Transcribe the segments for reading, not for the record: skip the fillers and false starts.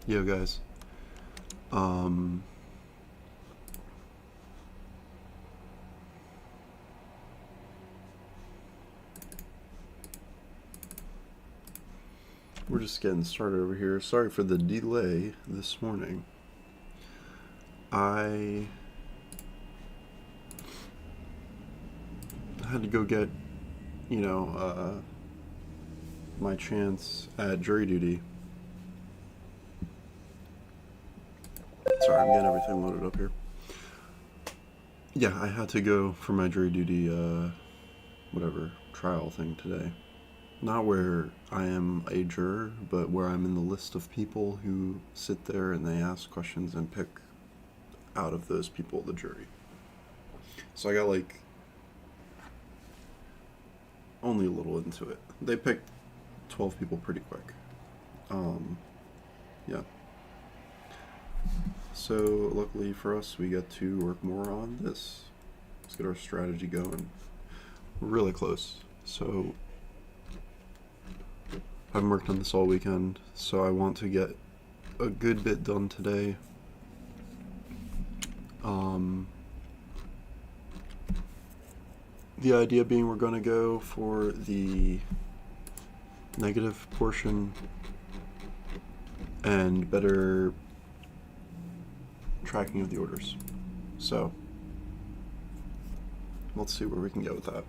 Yo guys, um, we're just getting started over here. Sorry for the delay this morning. I had to go get, you know, my chance at jury duty. Sorry, I'm getting everything loaded up here. Yeah, I had to go for my jury duty, whatever, trial thing today. Not where I am a juror, but where I'm in the list of people who sit there and they ask questions and pick out of those people the jury. So I got like only a little into it. They picked 12 people pretty quick. Yeah. So luckily for us, we get to work more on this. Let's get our strategy going. We're really close. So I haven't worked on this all weekend, so I want to get a good bit done today. The idea being we're going to go for the negative portion and better tracking of the orders. So let's see where we can go with that.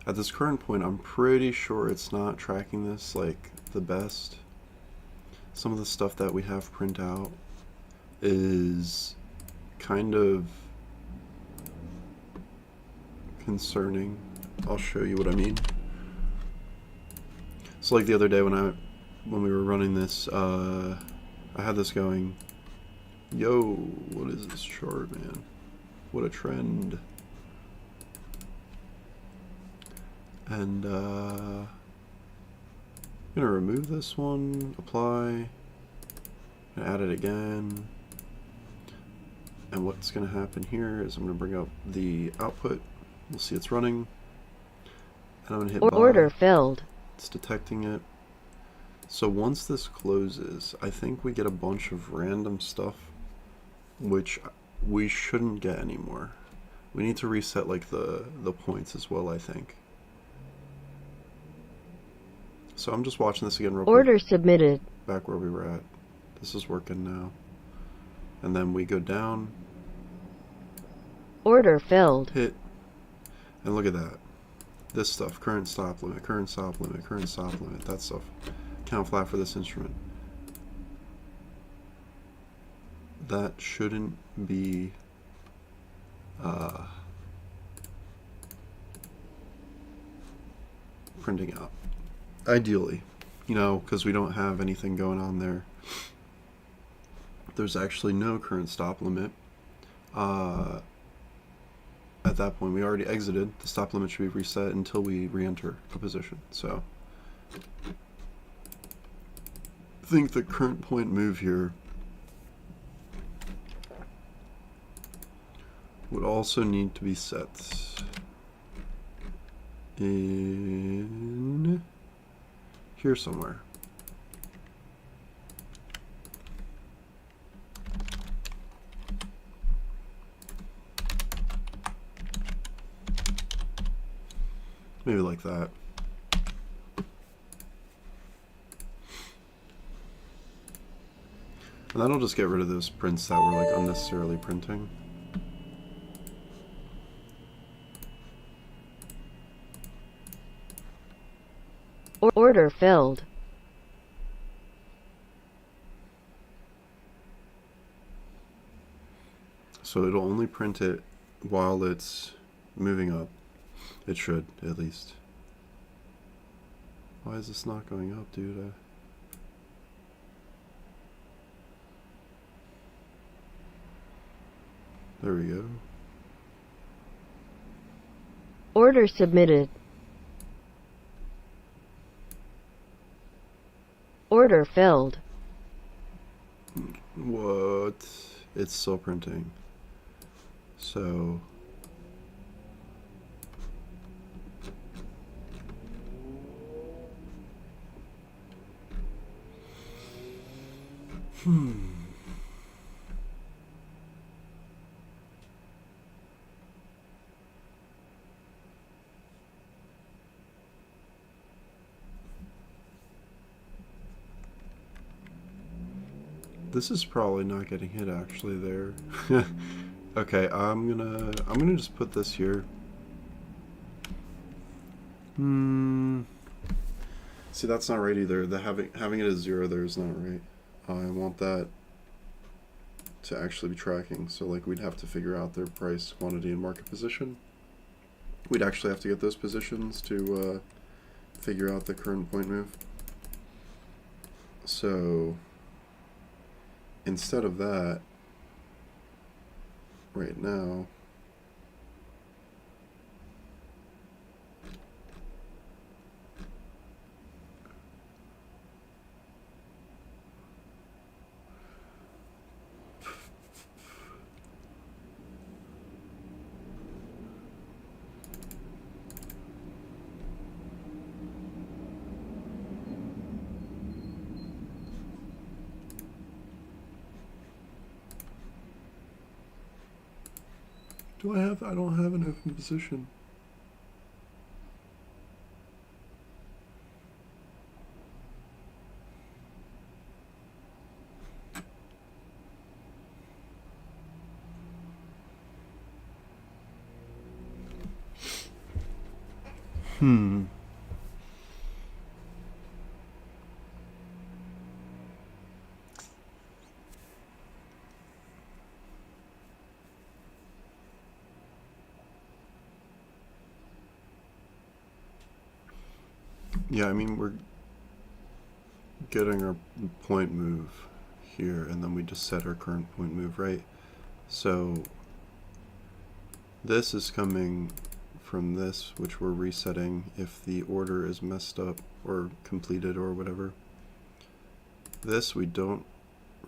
At this current point, I'm pretty sure it's not tracking this like the best. Some of the stuff that we have print out is kind of concerning. I'll show you what I mean. So like the other day when we were running this, I had this going, yo, what is this chart, man? What a trend. And I'm gonna remove this one, apply, and add it again. And what's gonna happen here is I'm gonna bring up the output. We'll see it's running. And I'm gonna hit order buy. filled. It's detecting it. So once this closes, I think we get a bunch of random stuff, which we shouldn't get anymore. We need to reset like the points as well, I think. So I'm just watching this again real quick. Order submitted. Back where we were at. This is working now. And then we go down. Order filled. Hit. And look at that. This stuff. Current stop limit, current stop limit, current stop limit. That stuff. Count flat for this instrument. That shouldn't be printing out. Ideally, you know, because we don't have anything going on there. There's actually no current stop limit. At that point, we already exited. The stop limit should be reset until we re-enter a position. So, I think the current point move here would also need to be set in here somewhere. Maybe like that. And that'll just get rid of those prints that were like unnecessarily printing. Order filled. So it'll only print it while it's moving up. It should, at least. Why is this not going up, dude? There we go. Order submitted. Order filled. What? It's still printing. So This is probably not getting hit actually there. Okay, I'm gonna just put this here. See, that's not right either. The having it as 0 there is not right. I want that to actually be tracking. So like we'd have to figure out their price, quantity, and market position. We'd actually have to get those positions to figure out the current point move. So instead of that, right now, I don't have an open position. Yeah, I mean, we're getting our point move here, and then we just set our current point move, right? So this is coming from this, which we're resetting if the order is messed up or completed or whatever. This we don't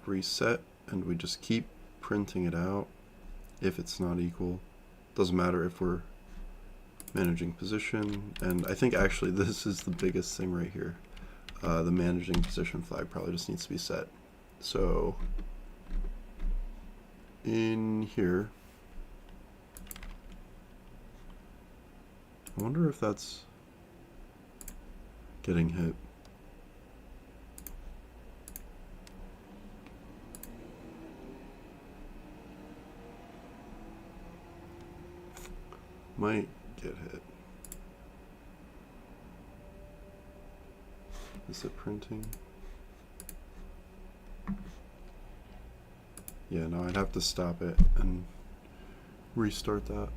reset, and we just keep printing it out if it's not equal. Doesn't matter if we're managing position, and I think actually this is the biggest thing right here. The managing position flag probably just needs to be set. So in here, I wonder if that's getting hit. Might get hit. Is it printing? Yeah, no, I'd have to stop it and restart that.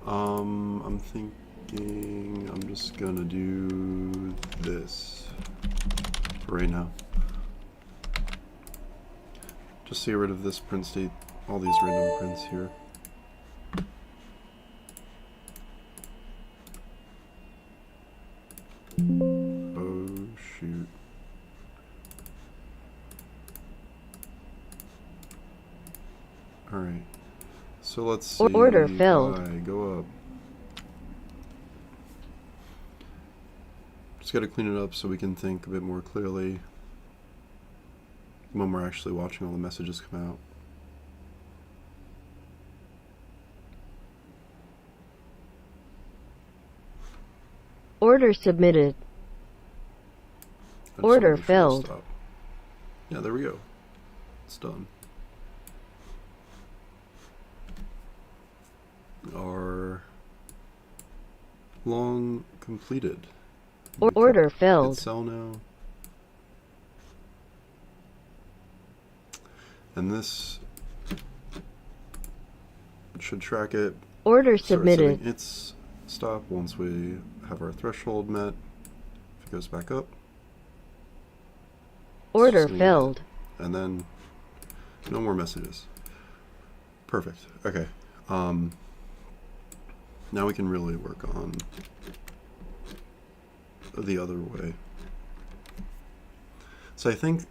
I'm thinking I'm just gonna do this for right now. Just to get rid of this print state, all these random prints here. Oh shoot. Alright. So let's see. Order filled. Go up. Just gotta clean it up so we can think a bit more clearly when we're actually watching all the messages come out. Order submitted. I just Order wanna make sure I filled. stop. Yeah, there we go. It's done. Our long completed. Order Hit filled. sell now. And this should track it. Order Start submitted. setting its stop once we have our threshold met. If it goes back up. Order send it. filled. And then no more messages. Perfect. Okay. Now we can really work on the other way. So I think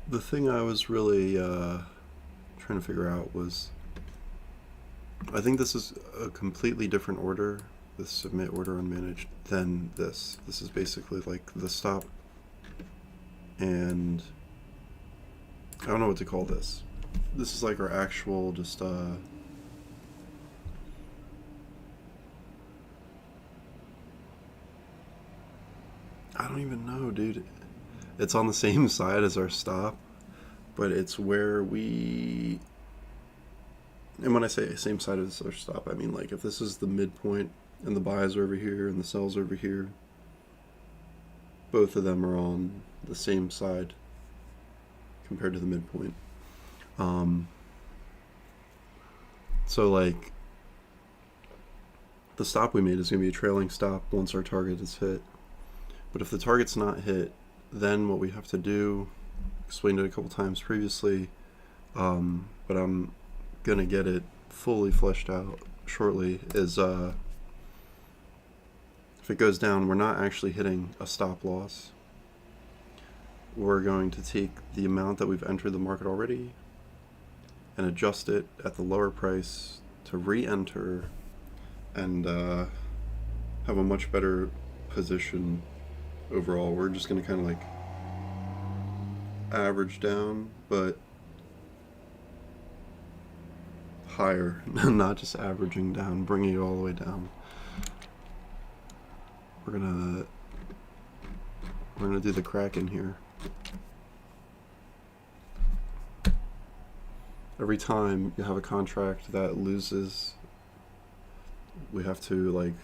the thing I was really trying to figure out was, I think this is a completely different order, the submit order unmanaged, than this. This is basically like the stop and I don't know what to call this. This is like our actual just I don't even know, dude. It's on the same side as our stop, but it's where we, and when I say same side as our stop, I mean like if this is the midpoint and the buys are over here and the sells over here, both of them are on the same side compared to the midpoint. So like the stop we made is going to be a trailing stop once our target is hit. But if the target's not hit, then what we have to do, explained it a couple times previously, but I'm going to get it fully fleshed out shortly, is if it goes down, we're not actually hitting a stop loss. We're going to take the amount that we've entered the market already and adjust it at the lower price to re-enter and have a much better position overall. We're just going to kind of like average down, but higher, not just averaging down, bringing it all the way down. We're gonna do the Kraken here. Every time you have a contract that loses, we have to like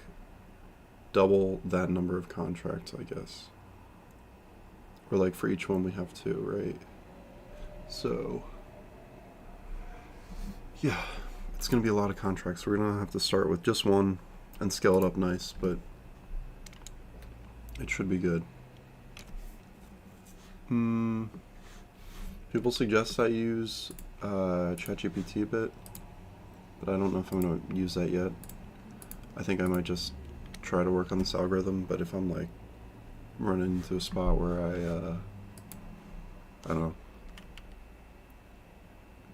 double that number of contracts, I guess. Or like for each one we have two, right? So yeah, it's gonna be a lot of contracts. We're gonna have to start with just one and scale it up nice, but it should be good. People suggest I use ChatGPT a bit, but I don't know if I'm going to use that yet. I think I might just try to work on this algorithm, but if I'm like running into a spot where I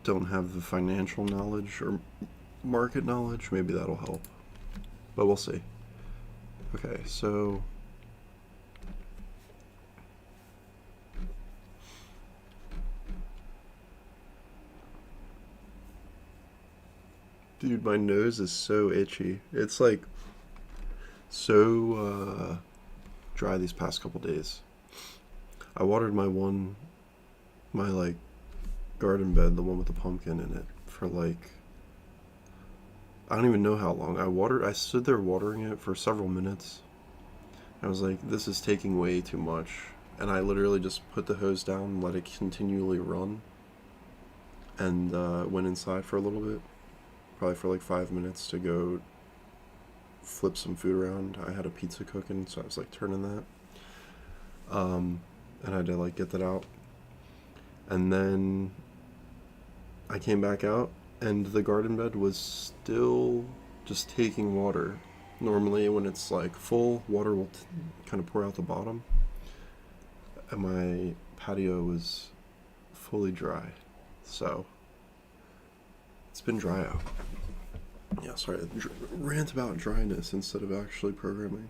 don't have the financial knowledge or market knowledge, maybe that'll help. But we'll see. Okay, so dude, my nose is so itchy. It's like so dry these past couple days. I watered my like garden bed, the one with the pumpkin in it, for like I don't even know how long. I stood there watering it for several minutes. I was like, this is taking way too much. And I literally just put the hose down and let it continually run. And went inside for a little bit. Probably for like 5 minutes to go flip some food around. I had a pizza cooking, so I was like turning that. And I had to like get that out. And then I came back out and the garden bed was still just taking water. Normally when it's like full, water will kind of pour out the bottom. And my patio was fully dry. So it's been dry out. Yeah, sorry, rant about dryness instead of actually programming.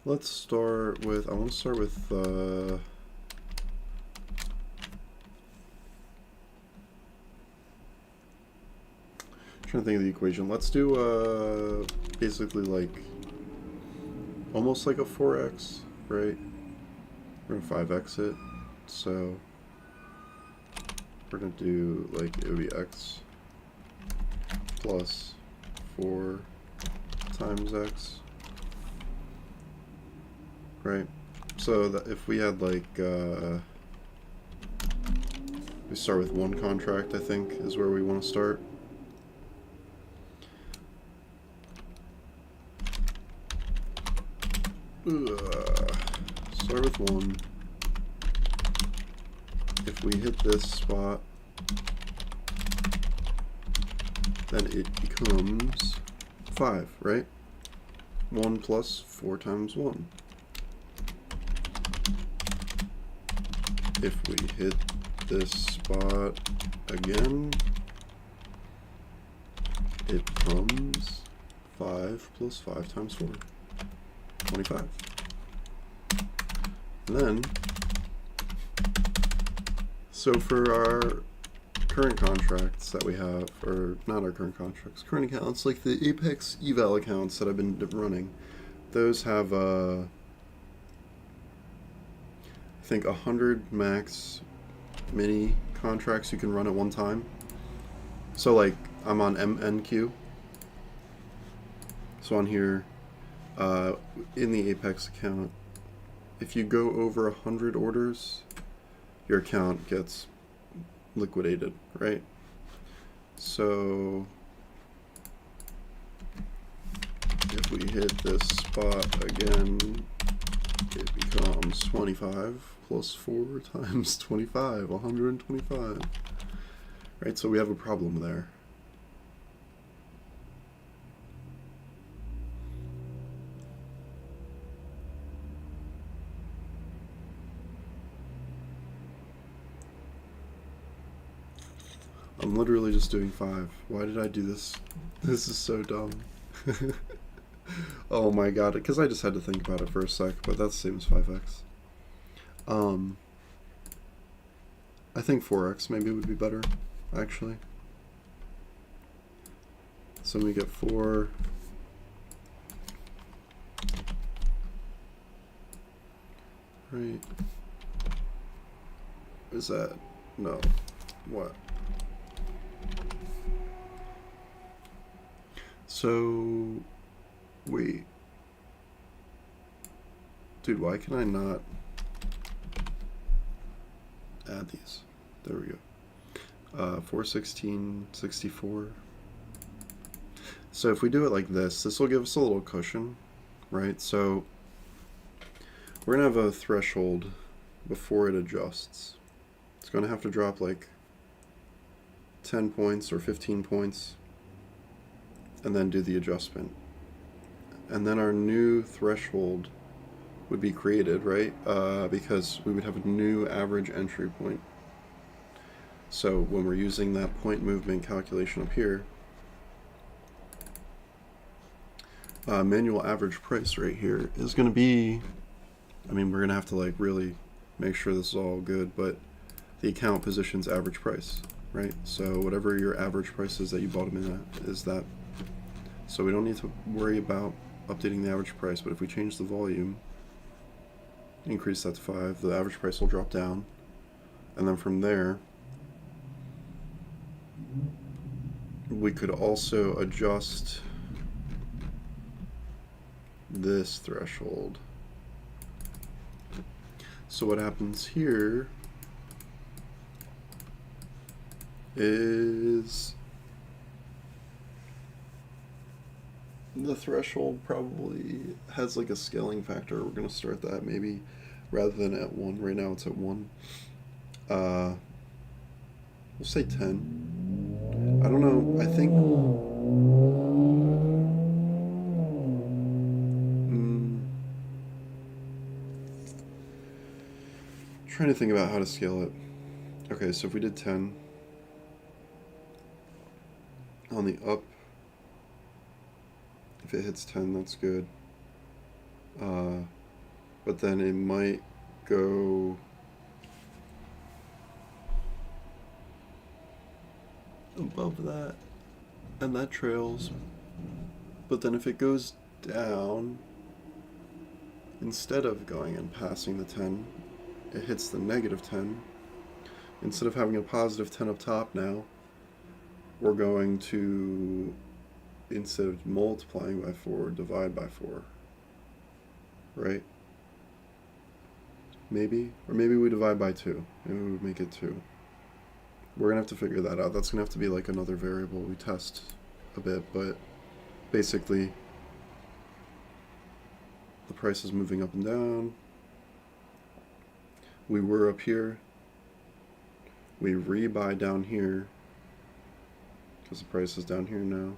Let's start with, I want to start with, trying to think of the equation. Let's do, basically like, almost like a 4x, right? We're going to 5x it, so we're going to do, like, it would be x plus 4 times x. Right, so that if we had like, we start with one contract, I think, is where we want to start. Start with 1. If we hit this spot, then it becomes 5, right? 1 plus 4 times 1. If we hit this spot again, it becomes 5 plus 5 times 4, 25. And then, so for our current contracts that we have, or not our current contracts, current accounts, like the Apex eval accounts that I've been running, those have, I think 100 max mini contracts you can run at one time. So like, I'm on MNQ. So on here, in the Apex account, if you go over 100 orders, your account gets liquidated, right? So if we hit this spot again, it becomes 25 plus 4 times 25, 125. Right, so we have a problem there. I'm literally just doing 5. Why did I do this? This is so dumb. Oh my god, because I just had to think about it for a sec, but that's the same as 5x. I think 4x maybe would be better, actually. So we get 4. Right. Is that? No. What? So, wait. Dude, why can I not add these? There we go. 416, 64. So if we do it like this will give us a little cushion, right? So we're gonna have a threshold before it adjusts. It's gonna have to drop like 10 points or 15 points and then do the adjustment. And then our new threshold would be created, right? Because we would have a new average entry point. So when we're using that point movement calculation up here, manual average price right here is going to be, I mean, we're going to have to like really make sure this is all good, but the account positions average price, right? So whatever your average price is that you bought them in at is that. So we don't need to worry about updating the average price, but if we change the volume, increase that to 5, the average price will drop down. And then from there, we could also adjust this threshold. So what happens here is the threshold probably has like a scaling factor. We're going to start that maybe rather than at 1. Right now it's at 1. We'll say 10. I don't know. I think trying to think about how to scale it. Okay, so if we did 10 on the up, if it hits 10, that's good. But then it might go above that, and that trails. But then if it goes down, instead of going and passing the 10, it hits the negative 10. Instead of having a positive 10 up top now, we're going to, instead of multiplying by 4, divide by 4. Right? Maybe? Or maybe we divide by 2. Maybe we would make it 2. We're going to have to figure that out. That's going to have to be like another variable we test a bit, but basically the price is moving up and down. We were up here. We rebuy down here because the price is down here now.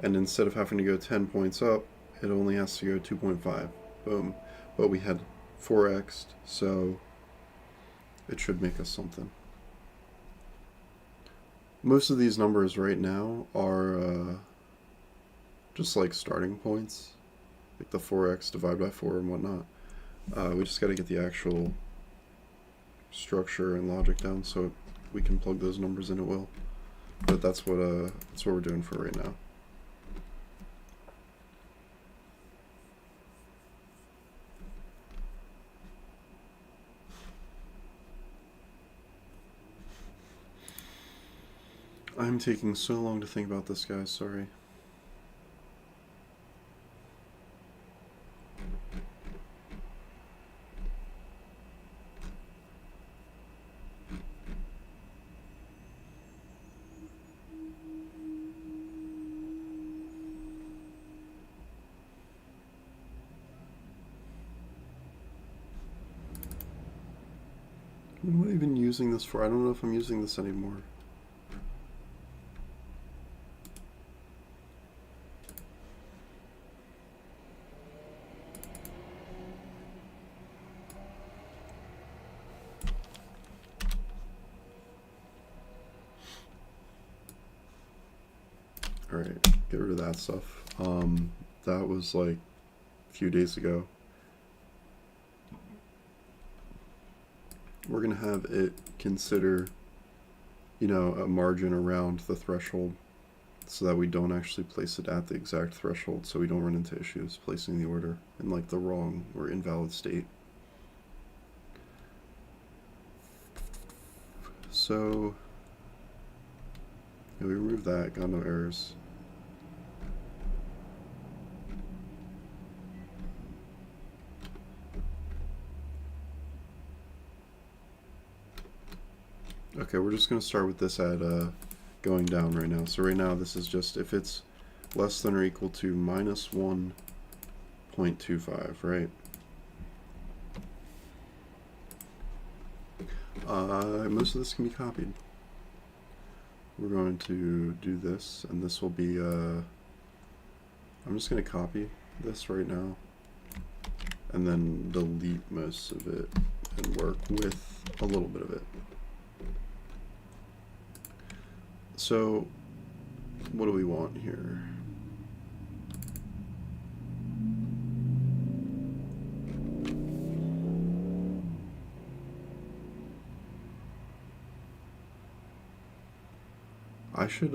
And instead of having to go 10 points up, it only has to go 2.5. Boom. But we had 4x'd, so it should make us something. Most of these numbers right now are just like starting points, like the 4x divided by 4 and whatnot. We just got to get the actual structure and logic down so we can plug those numbers in at will. But that's what we're doing for right now. I'm taking so long to think about this, guys. Sorry. What am I even using this for? I don't know if I'm using this anymore. Alright, get rid of that stuff. That was like a few days ago. We're going to have it consider, a margin around the threshold so that we don't actually place it at the exact threshold, so we don't run into issues placing the order in like the wrong or invalid state. So, yeah, we removed that, got no errors. Okay, we're just going to start with this at going down right now. So right now this is just if it's less than or equal to minus 1.25, right? Most of this can be copied. We're going to do this, and this will be, I'm just going to copy this right now, and then delete most of it, and work with a little bit of it. So, what do we want here? I should,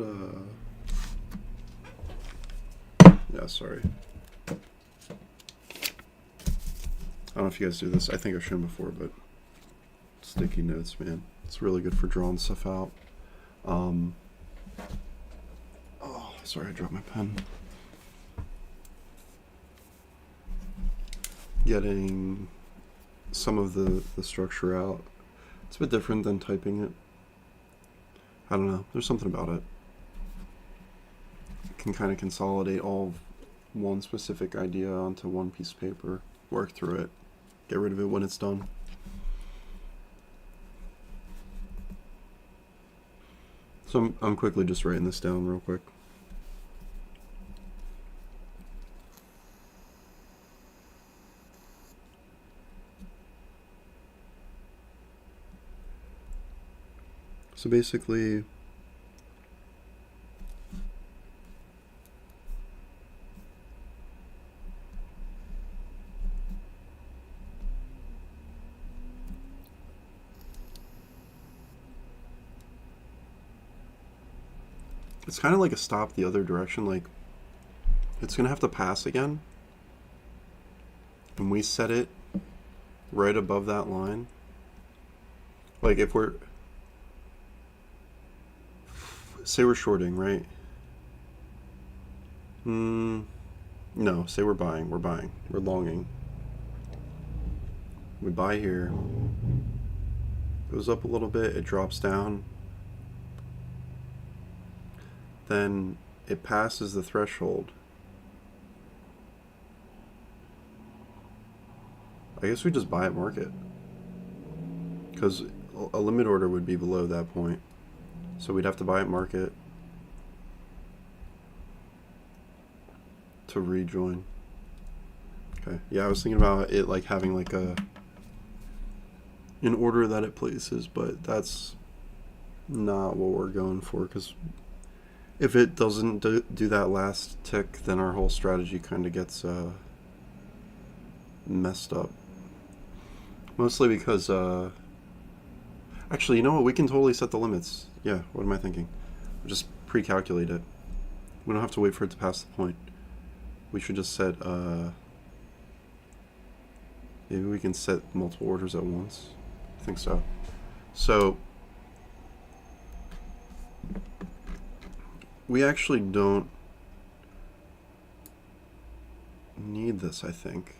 yeah, sorry. I don't know if you guys do this. I think I've shown before, but sticky notes, man. It's really good for drawing stuff out. Oh, sorry, I dropped my pen. Getting some of the structure out. It's a bit different than typing it. I don't know. There's something about it. You can kind of consolidate all of one specific idea onto one piece of paper, work through it, get rid of it when it's done. So I'm quickly just writing this down real quick. So basically, it's kind of like a stop the other direction, like it's gonna have to pass again, and we set it right above that line. Like if we're, say we're shorting, right? No, say we're buying, we're longing. We buy here, goes up a little bit, it drops down, then it passes the threshold, I guess we just buy at market. Because a limit order would be below that point. So we'd have to buy at market to rejoin. Okay. Yeah, I was thinking about it like having like a an order that it places, but that's not what we're going for, because if it doesn't do that last tick, then our whole strategy kind of gets messed up. Mostly because actually, you know what? We can totally set the limits. Yeah, what am I thinking? Just pre-calculate it. We don't have to wait for it to pass the point. We should just set, maybe we can set multiple orders at once. I think so. So, we actually don't need this, I think.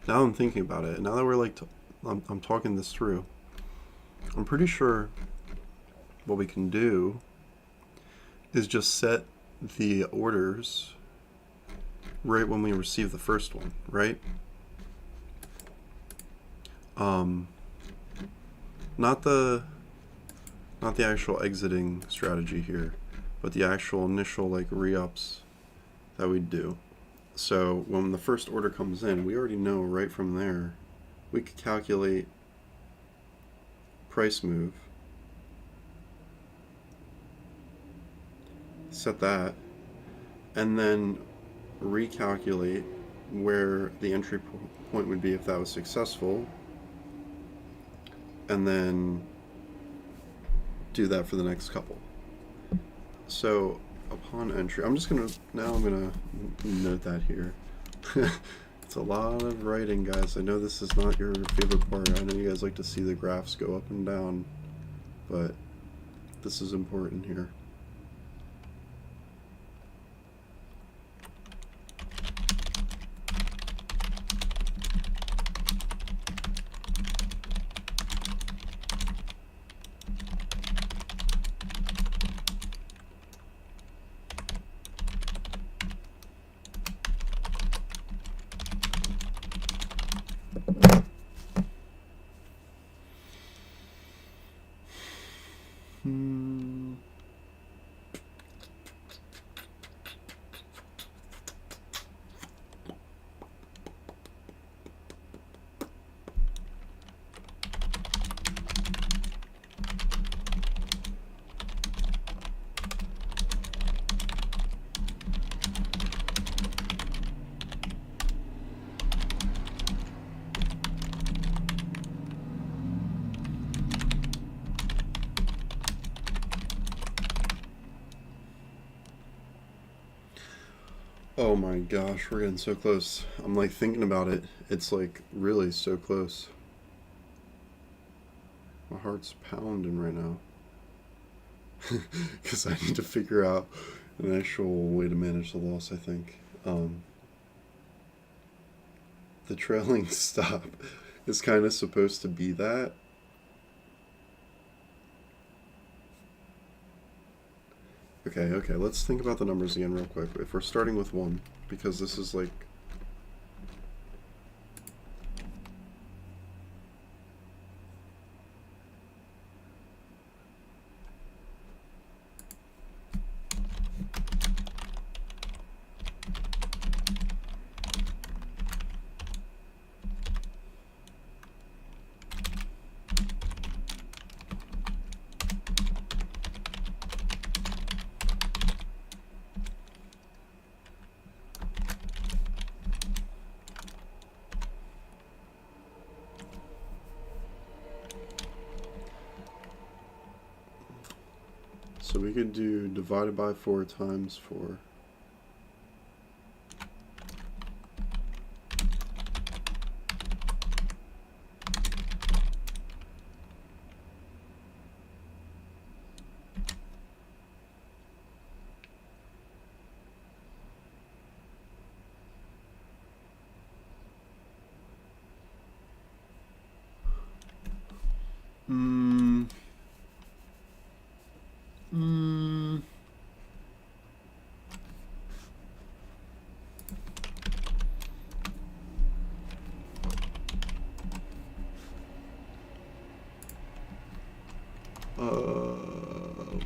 Now I'm thinking about it, and now that we're like, I'm talking this through, I'm pretty sure what we can do is just set the orders right when we receive the first one, right? Not the actual exiting strategy here, but the actual initial like re-ups that we do. So when the first order comes in, we already know right from there, we could calculate price move, set that, and then recalculate where the entry point would be if that was successful, and then do that for the next couple. So upon entry, I'm gonna note that here. It's a lot of writing, guys. I know this is not your favorite part. I know you guys like to see the graphs go up and down, but this is important here. Oh my gosh, we're getting so close. I'm like thinking about it. It's like really so close. My heart's pounding right now. Because I need to figure out an actual way to manage the loss, I think. The trailing stop is kind of supposed to be that. Okay, let's think about the numbers again real quick. If we're starting with 1, because this is like... So we could do divided by 4 times 4. Whoa.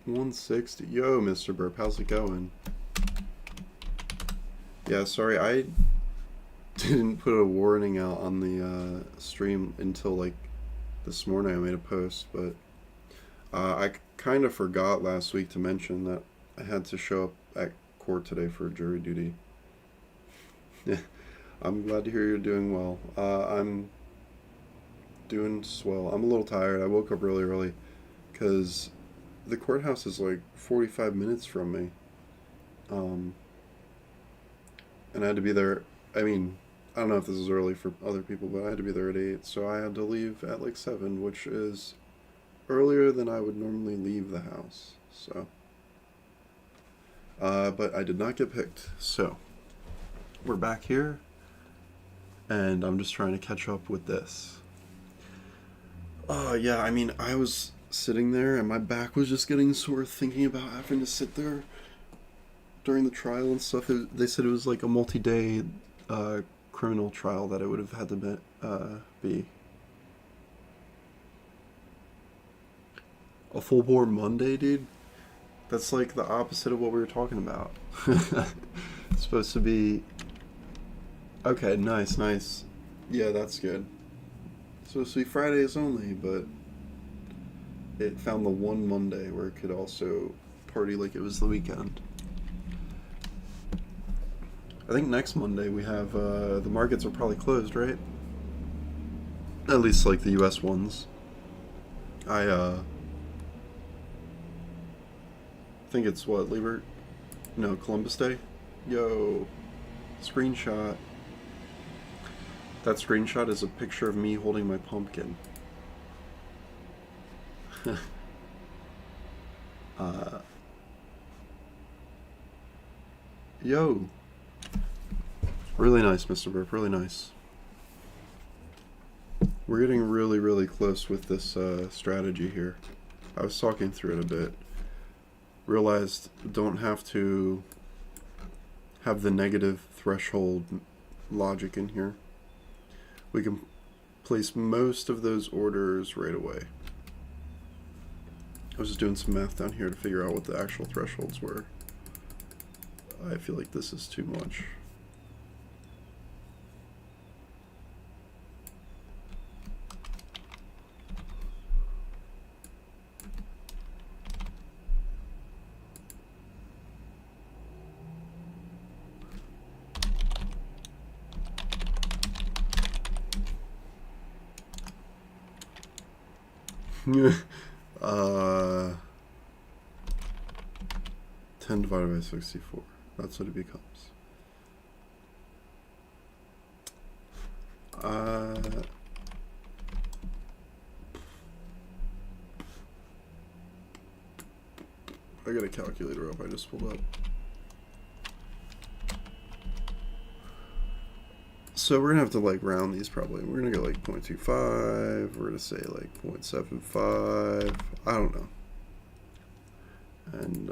$160. Yo, Mr. Burp, how's it going? Yeah, sorry, I didn't put a warning out on the stream until like this morning. I made a post, but I kind of forgot last week to mention that I had to show up at court today for jury duty. Yeah, I'm glad to hear you're doing well. I'm doing swell. I'm a little tired. I woke up really early because the courthouse is like 45 minutes from me. Um, and I had to be there. I mean, I don't know if this is early for other people, but I had to be there at 8, so I had to leave at like 7, which is earlier than I would normally leave the house. So, but I did not get picked. So, we're back here, and I'm just trying to catch up with this. Yeah, I mean, I was sitting there, and my back was just getting sore thinking about having to sit there during the trial and stuff. They said it was like a multi-day criminal trial that it would have had to be. A full-bore Monday, dude? That's like the opposite of what we were talking about. It's supposed to be... Okay, nice, nice. Yeah, that's good. It's supposed to be Fridays only, but it found the one Monday where it could also party like it was the weekend. I think next Monday we have, the markets are probably closed, right? At least, like, the US ones. I think it's what, Columbus Day? Yo, screenshot. That screenshot is a picture of me holding my pumpkin. uh, yo. Really nice, Mr. Burp, really nice. We're getting really, really close with this strategy here. I was talking through it a bit. Realized don't have to have the negative threshold logic in here. We can place most of those orders right away. I was just doing some math down here to figure out what the actual thresholds were. I feel like this is too much. uh, 10 divided by 64. That's what it becomes. I got a calculator up I just pulled up. So we're gonna have to like round these probably. We're gonna go like 0.25. We're gonna say like 0.75. I don't know. And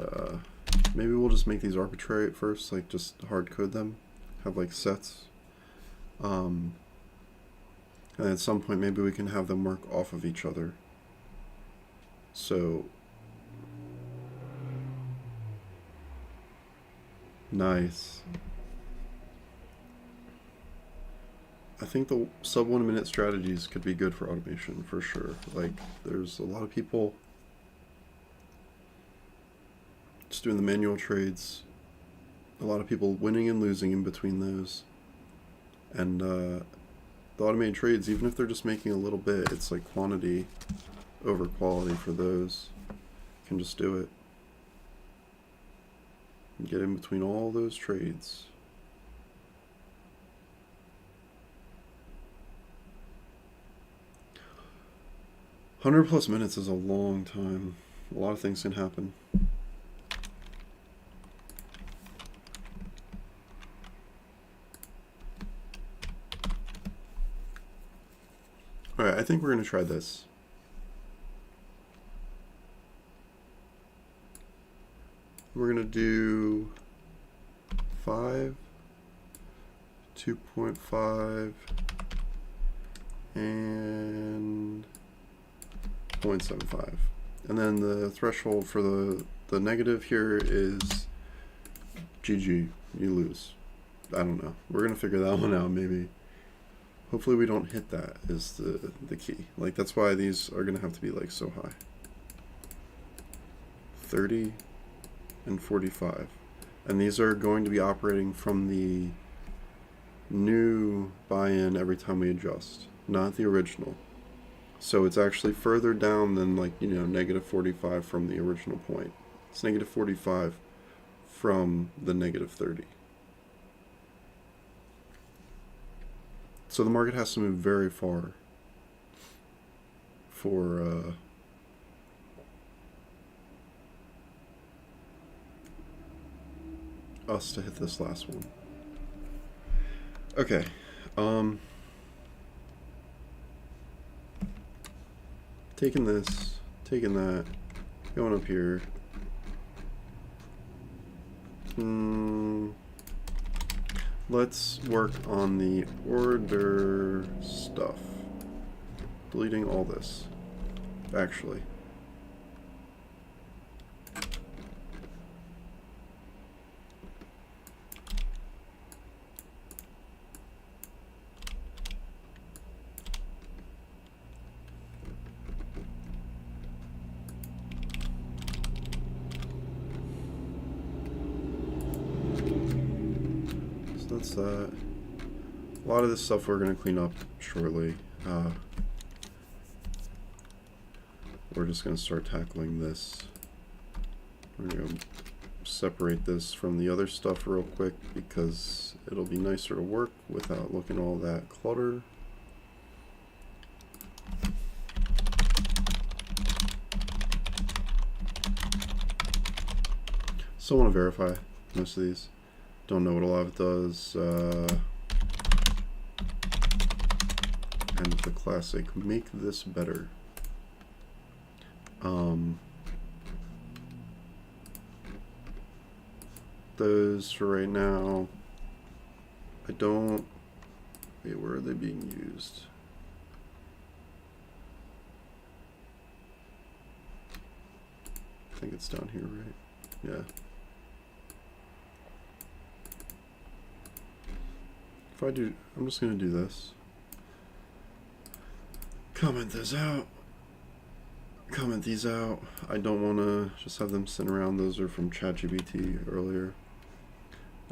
maybe we'll just make these arbitrary at first, like just hard code them, have like sets. And at some point maybe we can have them work off of each other. So nice. I think the sub 1 minute strategies could be good for automation for sure. Like, there's a lot of people just doing the manual trades, a lot of people winning and losing in between those. And the automated trades, even if they're just making a little bit, it's like quantity over quality for those. You can just do it. And get in between all those trades. +100 minutes is a long time. A lot of things can happen. Alright, I think we're going to try this. We're going to do 2.5, 2.5, and 0.75. And then the threshold for the negative here is GG, you lose. I don't know. We're going to figure that one out maybe. Hopefully we don't hit that is the key. Like, that's why these are going to have to be like so high. 30 and 45. And these are going to be operating from the new buy-in every time we adjust, not the original. So it's actually further down than, like, you know, negative 45 from the original point. It's negative 45 from the negative 30. So the market has to move very far for us to hit this last one. Okay. Taking this, taking that, going up here. Let's work on the order stuff. Deleting all this, actually. That's that. A lot of this stuff we're going to clean up shortly. We're just going to start tackling this. We're going to separate this from the other stuff real quick because it'll be nicer to work without looking at all that clutter. Still want to verify most of these. Don't know what a lot of it does. And the classic, make this better. Those for right now. I don't. Wait, where are they being used? I think it's down here, right? Yeah. If I do, I'm just going to do this. Comment those out. Comment these out. I don't want to just have them sitting around. Those are from ChatGPT earlier.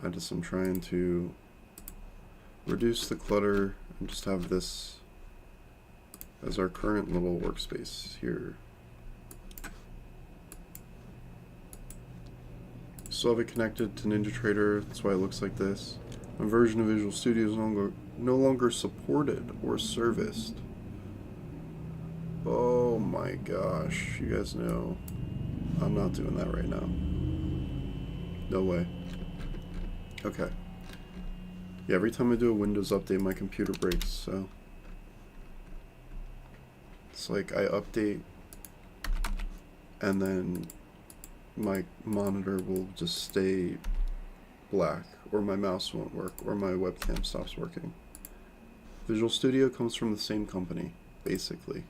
I just am trying to reduce the clutter and just have this as our current little workspace here. Still have it connected to NinjaTrader. That's why it looks like this. A version of Visual Studio is no longer supported or serviced. Oh my gosh, you guys know I'm not doing that right now. No way. Okay. Yeah, every time I do a Windows update, my computer breaks, so it's like I update and then my monitor will just stay black, or my mouse won't work, or my webcam stops working. Visual Studio comes from the same company, basically.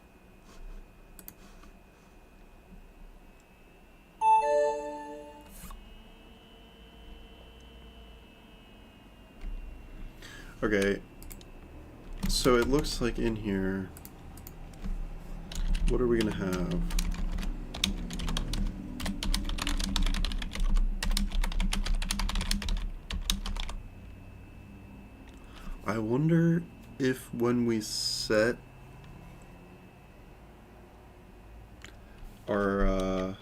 Okay, so it looks like in here, what are we gonna have? I wonder if when we set our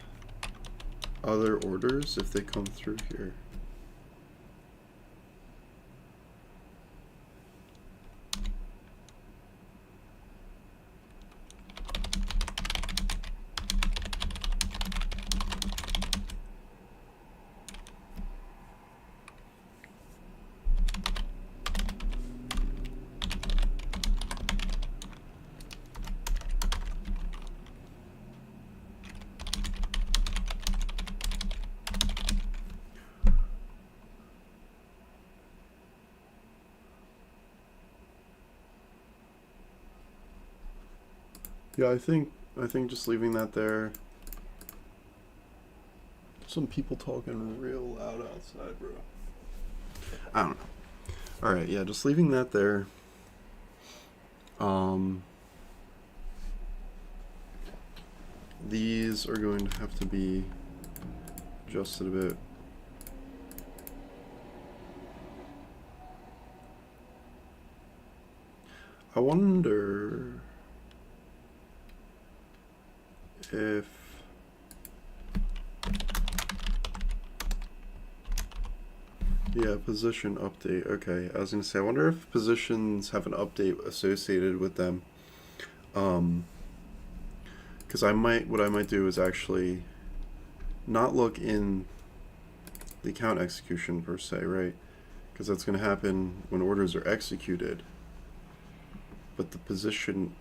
other orders, if they come through here. Yeah, I think just leaving that there. Some people talking real loud outside, bro. I don't know. All right, yeah, just leaving that there. Um, these are going to have to be adjusted a bit. I wonder if yeah, position update. Okay, I was gonna say I wonder if positions have an update associated with them. Um, because what I might do is actually not look in the account execution per se, right? Because that's gonna happen when orders are executed. But the position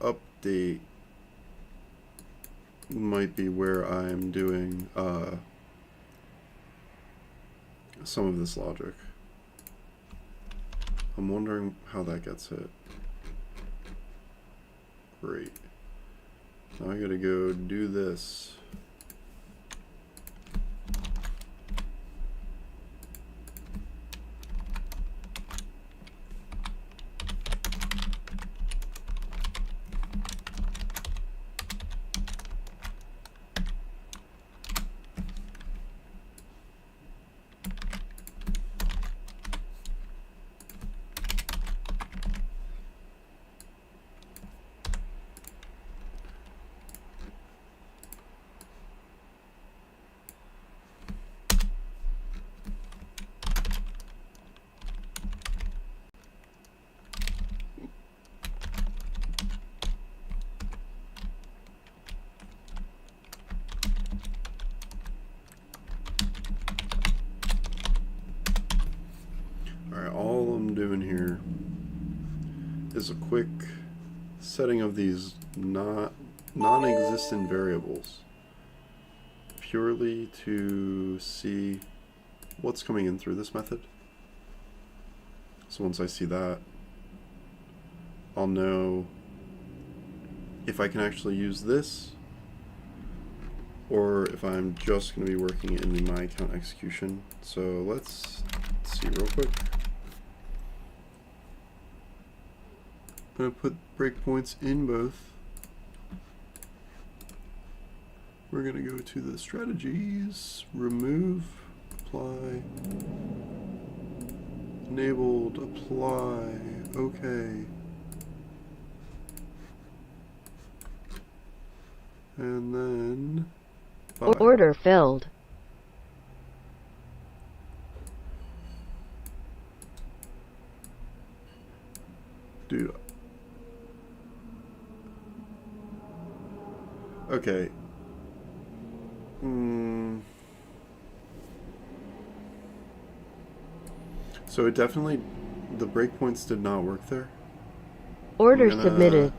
update might be where I'm doing some of this logic. I'm wondering how that gets hit. Great. Now I gotta go do this. Alright, all I'm doing here is a quick setting of these non-existent variables purely to see what's coming in through this method. So once I see that, I'll know if I can actually use this or if I'm just going to be working in my account execution. So let's see real quick. I'm going to put breakpoints in both. We're going to go to the strategies, remove, apply, enabled, apply, okay. And then buy. Order filled. Dude. Okay. So it definitely, the breakpoints did not work there. Order submitted.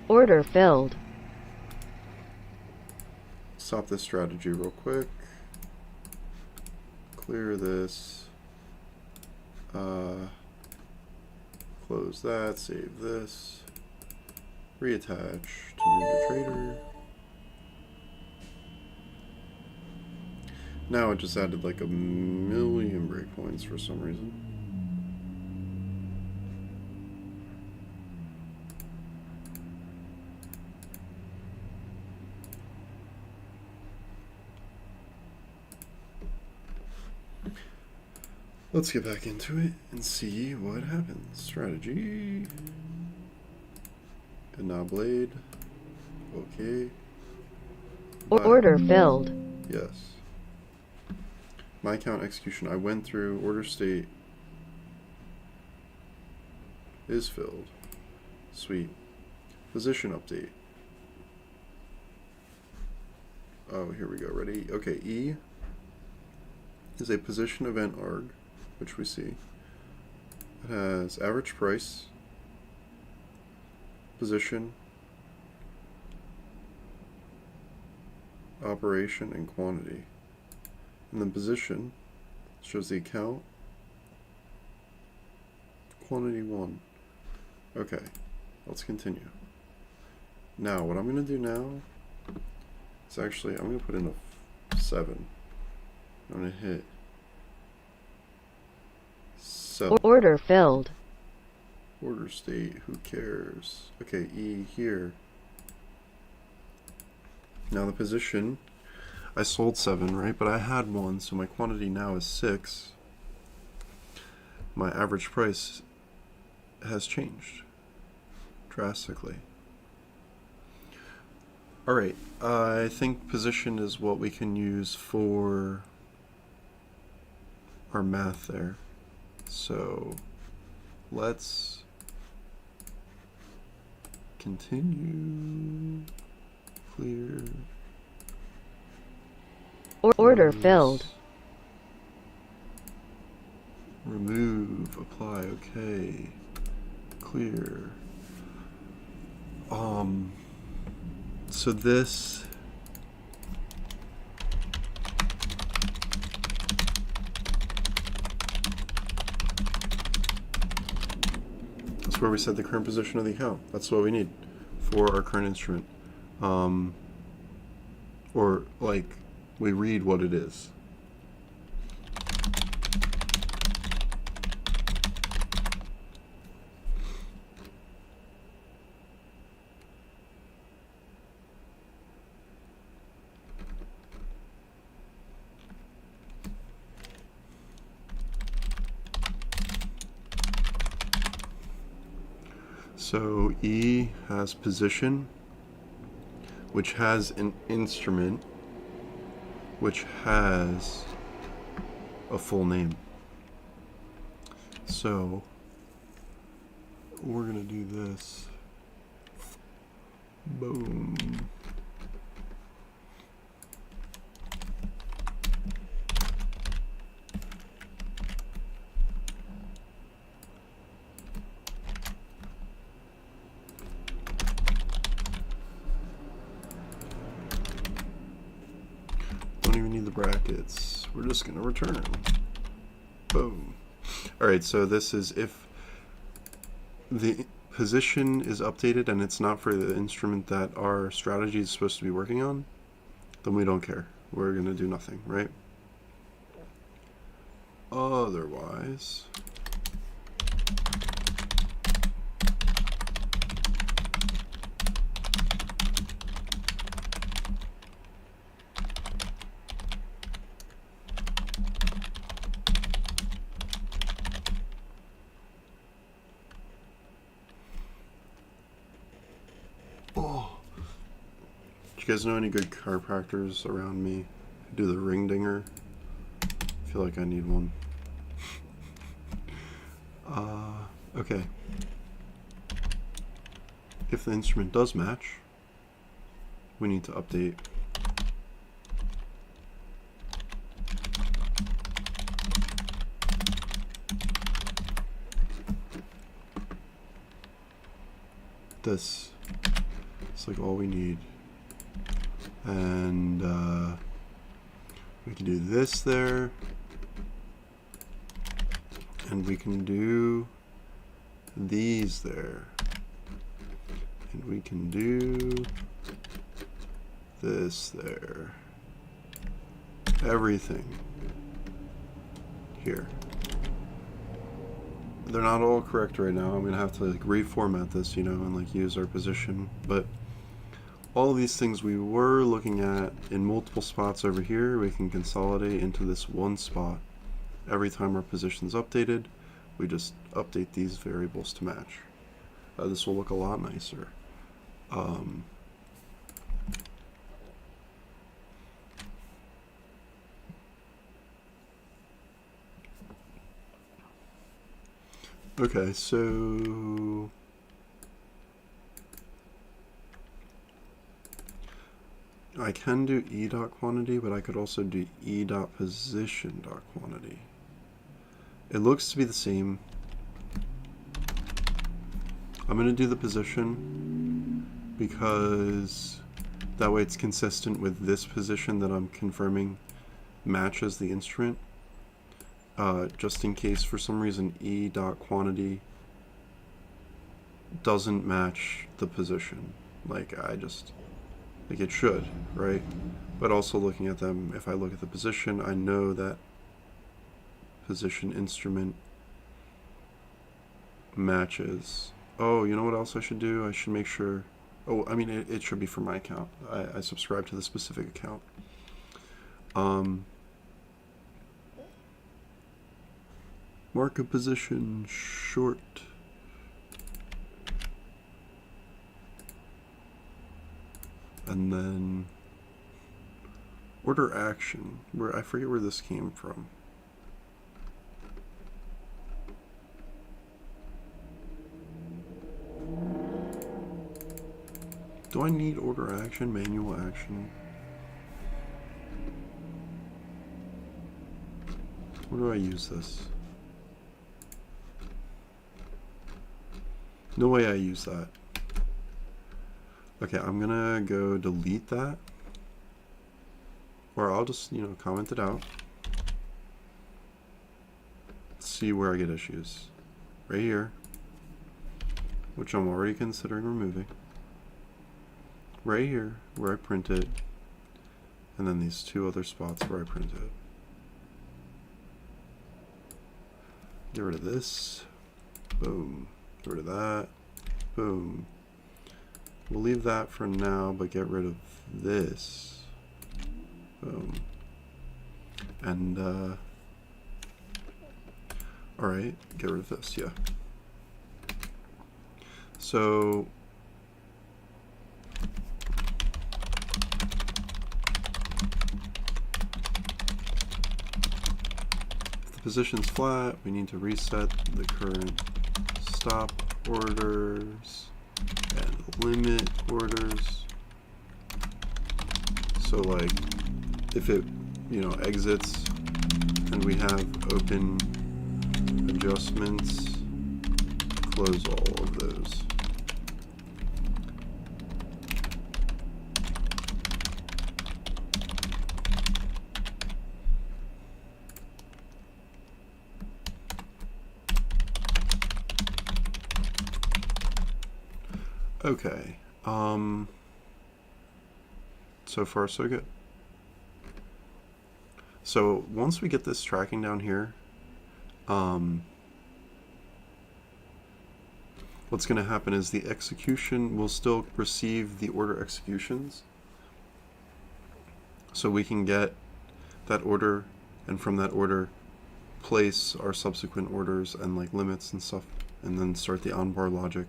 Order filled. Stop this strategy real quick. Clear this. Close that, save this. Reattach to Ninja Trader. Now it just added like 1,000,000 breakpoints for some reason. Let's get back into it and see what happens. Strategy. And now blade. Okay. Order filled. Yes. My account execution. I went through order state is filled. Sweet. Position update. Oh, here we go. Ready? Okay, E is a position event arg, which we see. It has average price, position, operation, and quantity. And then position shows the account, quantity 1. Okay, let's continue. Now, what I'm going to do now is actually, I'm going to put in a 7. I'm going to hit 7. Order filled. Order state, who cares? Okay, E here. Now the position, I sold 7, right? But I had 1, so my quantity now is 6. My average price has changed drastically. Alright, I think position is what we can use for our math there. So let's continue. Clear. Order Close. filled. Remove, apply, okay. Clear. So this that's where we set the current position of the account. That's what we need for our current instrument. Or like we read what it is. So E has position, which has an instrument, which has a full name. So we're gonna do this. Boom. Don't even need the brackets. We're just gonna return. Boom. Alright, so this is if the position is updated and it's not for the instrument that our strategy is supposed to be working on, then we don't care. We're gonna do nothing, right? Otherwise, do you guys know any good chiropractors around me who do the ring dinger? I feel like I need one. Okay. If the instrument does match, we need to update. This is like all we need. And we can do this there. And we can do these there. And we can do this there. Everything here. They're not all correct right now. I'm gonna have to like reformat this, you know, and like use our position. But all of these things we were looking at in multiple spots over here, we can consolidate into this one spot. Every time our position's updated, we just update these variables to match. This will look a lot nicer. Okay, so I can do E dot quantity, but I could also do E dot position dot quantity. It looks to be the same. I'm going to do the position because that way it's consistent with this position that I'm confirming matches the instrument. Just in case for some reason E dot quantity doesn't match the position. Like it should, right? But also looking at them, if I look at the position, I know that position instrument matches. Oh, you know what else I should do? I should make sure. Oh, I mean, it should be for my account. I subscribe to the specific account. Mark a position short. And then order action. Where I forget where this came from. Do I need order action, manual action? Where do I use this? No way I use that. Okay, I'm gonna go delete that. Or I'll just, comment it out. Let's see where I get issues. Right here. Which I'm already considering removing. Right here, where I print it. And then these two other spots where I print it. Get rid of this. Boom. Get rid of that. Boom. We'll leave that for now, but get rid of this. Boom. And, alright, get rid of this, yeah. So, if the position's flat, we need to reset the current stop orders and limit orders. So like if it exits and we have open adjustments, close all of those. Okay, so far so good. So once we get this tracking down here, what's going to happen is the execution will still receive the order executions. So we can get that order, and from that order place our subsequent orders and like limits and stuff, and then start the on-bar logic.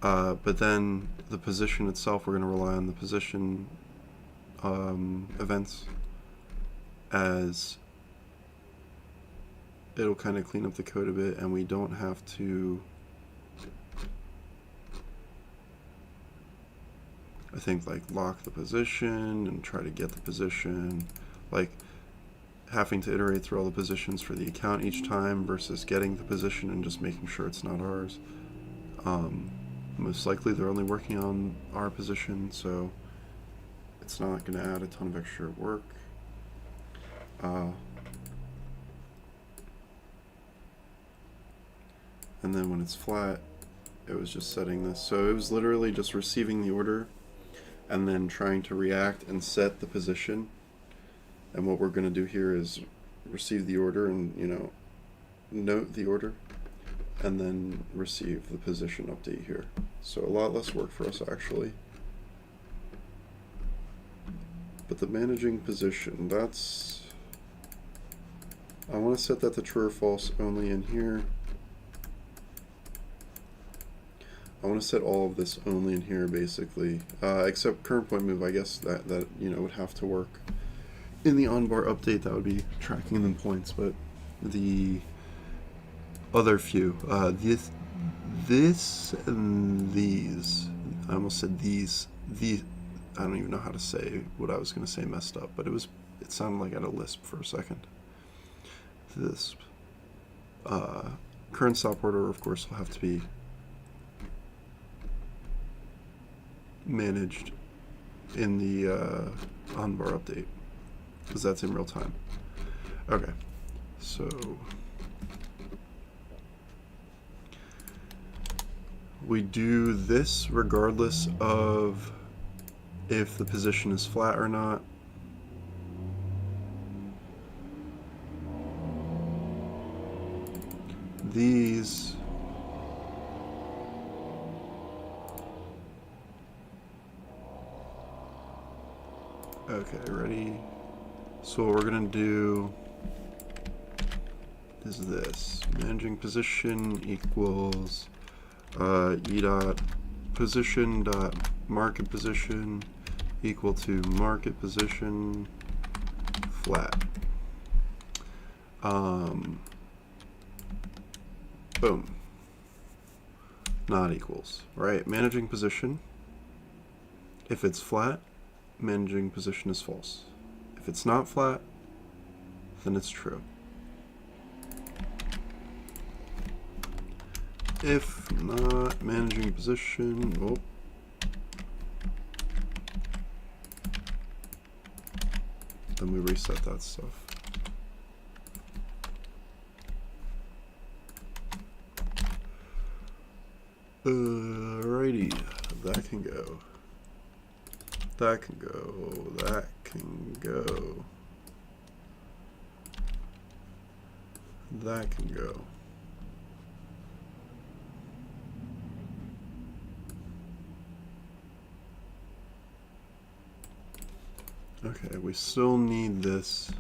But then the position itself, we're going to rely on the position events, as it'll kind of clean up the code a bit, and we don't have to, I think, like lock the position and try to get the position, like having to iterate through all the positions for the account each time versus getting the position and just making sure it's not ours. Most likely they're only working on our position, so it's not going to add a ton of extra work. And then when it's flat, it was just setting this. So it was literally just receiving the order and then trying to react and set the position. And what we're going to do here is receive the order and, note the order, and then receive the position update here. So a lot less work for us, actually. But the managing position, that's, I want to set that to true or false only in here. I want to set all of this only in here, basically, except current point move. I guess that would have to work in the on-bar update. That would be tracking them points, but the other few, this and these, I almost said these, I don't even know how to say what I was going to say messed up, but it sounded like I had a lisp for a second. This current stop order, of course, will have to be managed in the on-bar update, because that's in real time. Okay, so we do this regardless of if the position is flat or not. These okay, ready? So what we're gonna do is this. Managing position equals e dot position dot market position equal to market position flat. Boom. Not equals, right? Managing position, if it's flat, managing position is false. If it's not flat, then it's true. If not managing position, oh. Then we reset that stuff. Alrighty, that can go. That can go. That can go. That can go. Okay, we still need this.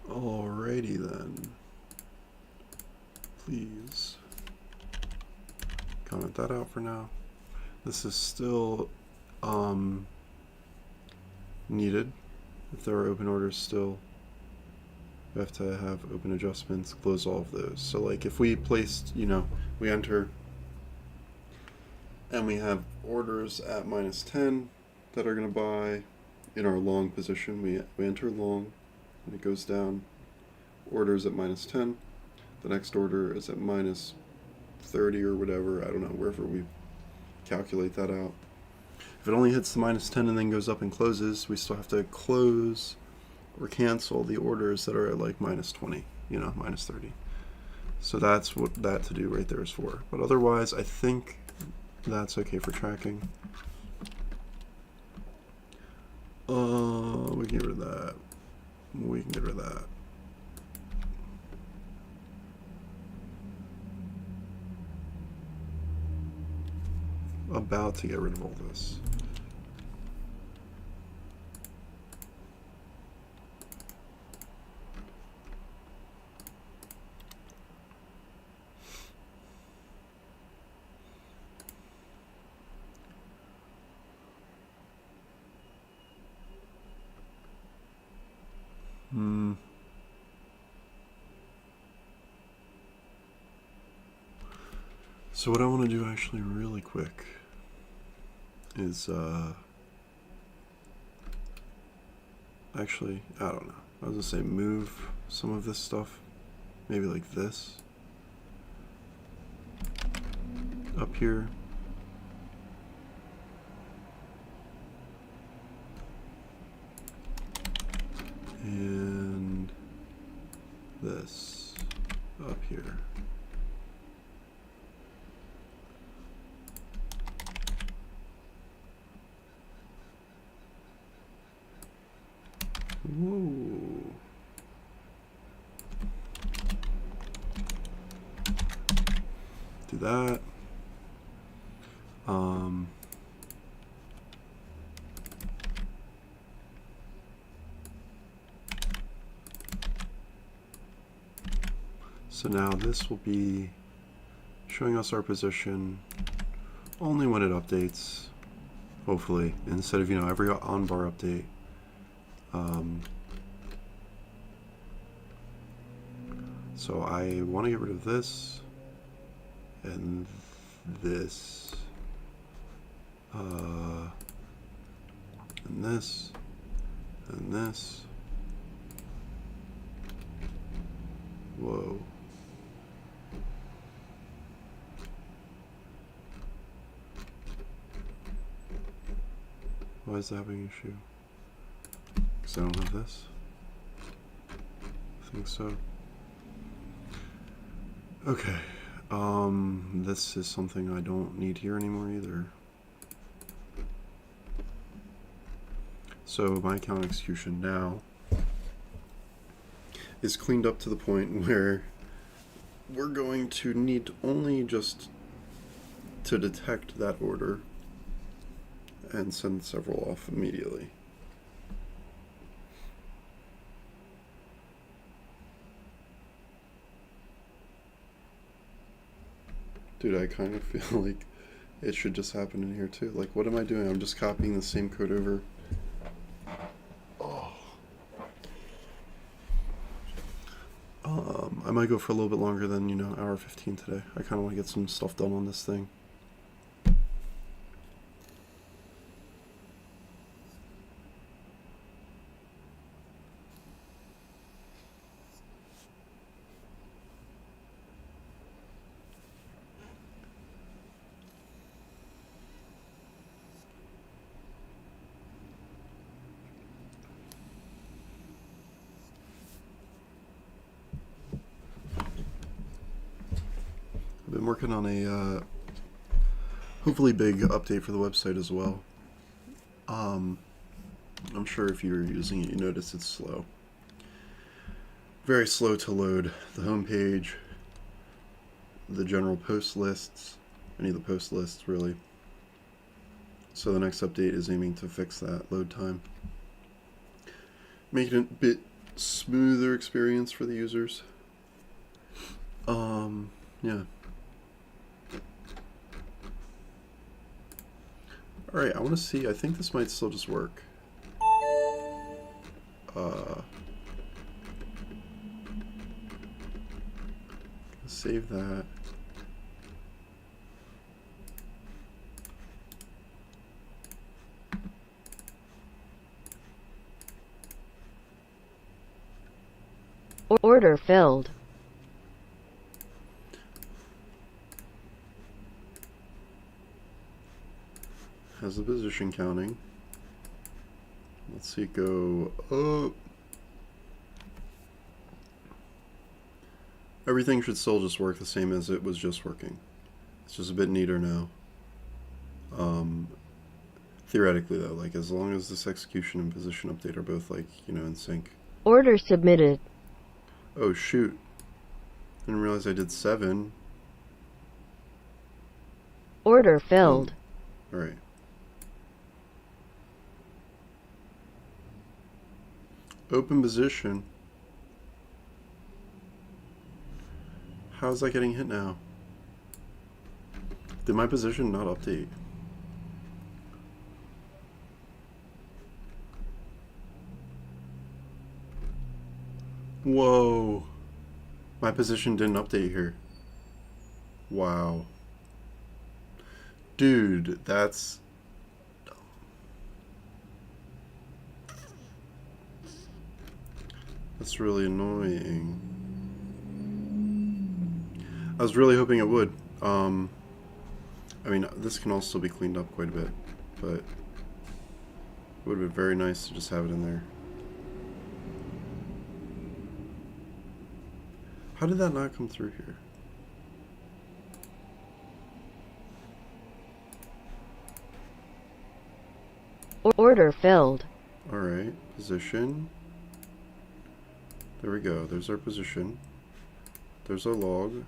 Alrighty then. Please comment that out for now. This is still needed. If there are open orders still, we have to have open adjustments, close all of those. So like if we placed, we enter and we have orders at -10 that are going to buy in our long position, we enter long and it goes down. Orders at -10. The next order is at -30 or whatever, I don't know, wherever we calculate that out. If it only hits the -10 and then goes up and closes, we still have to close or cancel the orders that are at like -20, -30. So that's what that to do right there is for. But otherwise, I think that's okay for tracking. We can get rid of that. We can get rid of that. About to get rid of all this. So what I want to do actually really quick is actually, I don't know. I was gonna say move some of this stuff, maybe like this up here. And this up here. Whoa. do that. So now this will be showing us our position only when it updates, hopefully, instead of, every on-bar update. So I want to get rid of this and this and this and this. Whoa. Why is that having an issue? Because I don't have this? I think so. Okay. This is something I don't need here anymore either. So my account execution now is cleaned up to the point where we're going to need only just to detect that order and send several off immediately. Dude, I kind of feel like it should just happen in here too. Like, what am I doing? I'm just copying the same code over. Oh. I might go for a little bit longer than, hour 15 today. I kind of want to get some stuff done on this thing. I've been working on a hopefully big update for the website as well. I'm sure if you're using it, you notice it's slow. Very slow to load the home page, the general post lists, any of the post lists really. So the next update is aiming to fix that load time, making it a bit smoother experience for the users. Yeah. Alright, I want to see, I think this might still just work. Save that. Order filled. Has the position counting. Let's see it go up. Everything should still just work the same as it was just working. It's just a bit neater now. Theoretically though, like as long as this execution and position update are both like, in sync. Order submitted. Oh shoot. Didn't realize I did 7. Order filled. Alright. Open position. How's that getting hit now? Did my position not update? Whoa. My position didn't update here. Wow. Dude, that's... That's really annoying. I was really hoping it would. I mean, this can also be cleaned up quite a bit, but it would have been very nice to just have it in there. How did that not come through here? Order filled. Alright, position. There we go, there's our position. There's our log.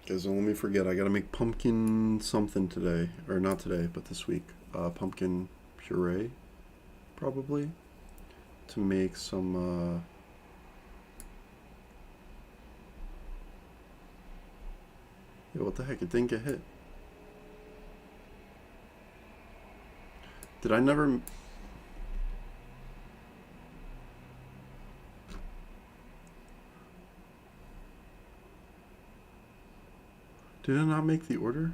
Guys, don't let me forget. I gotta make pumpkin something today, or not today, but this week. Pumpkin puree, probably, to make some. Yeah, what the heck? It didn't get hit. Did I never? Did I not make the order?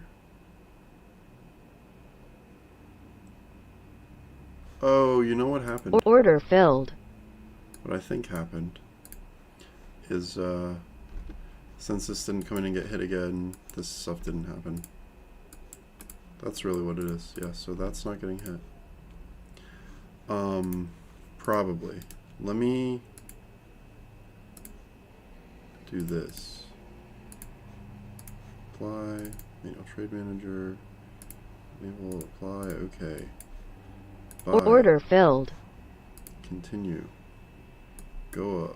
Oh, you know what happened? Order filled. What I think happened is, since this didn't come in and get hit again, this stuff didn't happen. That's really what it is. Yeah, so that's not getting hit. Probably. Let me do this. Apply, manual trade manager, enable, apply, okay. Buy, Order filled. continue, go up.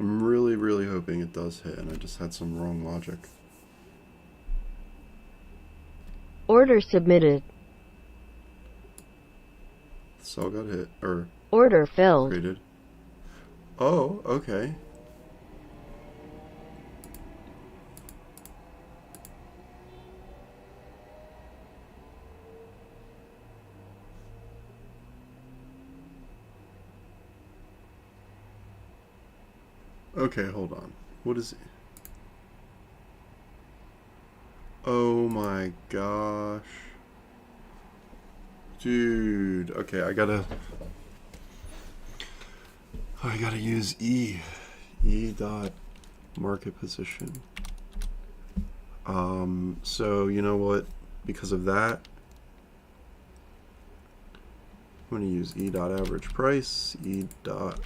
I'm really, really hoping it does hit, and I just had some wrong logic. Order submitted. The cell got hit, or Order filled. created. Oh, okay. Okay, hold on. What is it? Oh my gosh. Dude, okay, I gotta use E dot market position. So you know what? Because of that, I'm gonna use E dot average price, E dot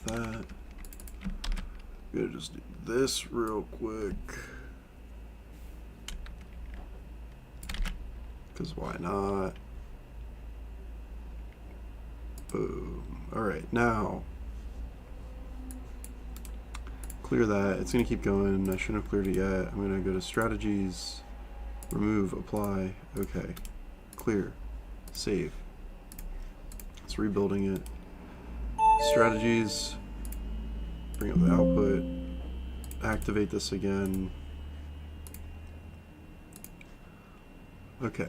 that. I'm gonna just do this real quick. Because why not? Boom. Alright, now clear that. It's going to keep going. I shouldn't have cleared it yet. I'm going to go to strategies, remove, apply. Okay. Clear. Save. It's rebuilding it. Strategies. Bring up the output. Activate this again. Okay.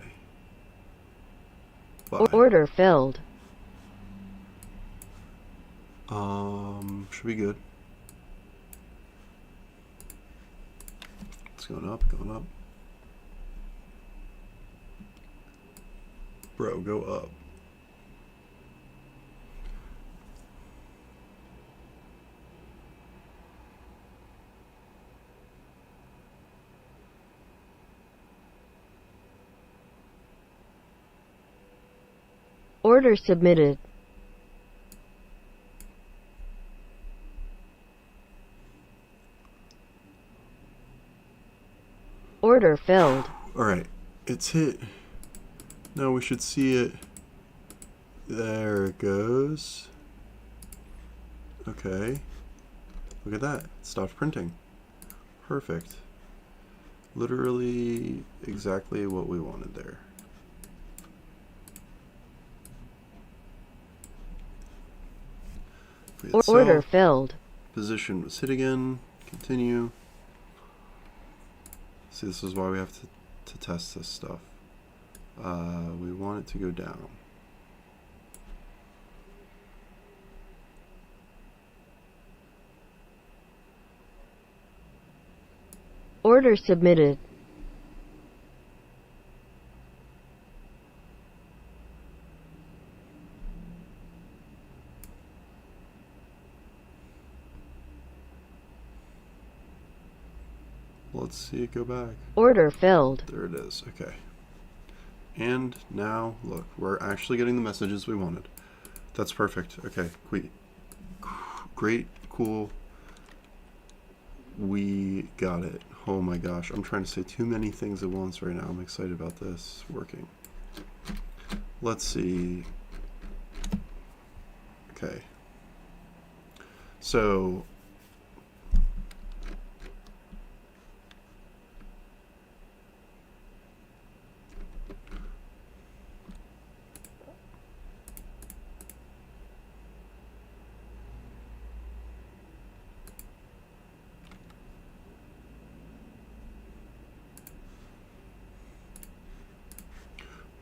Bye. Order filled. Should be good. It's going up, going up. Bro, go up. Order submitted. Order filled. Alright, it's hit. Now we should see it. There it goes. Okay. Look at that. It stopped printing. Perfect. Literally exactly what we wanted there. Order filled. Position was hit again. Continue. See, this is why we have to test this stuff. We want it to go down. Order submitted. Let's see it go back. Order filled. There it is. Okay. And now, look, we're actually getting the messages we wanted. That's perfect. Okay, great, cool. We got it. Oh my gosh, I'm trying to say too many things at once right now. I'm excited about this working. Let's see. Okay. So,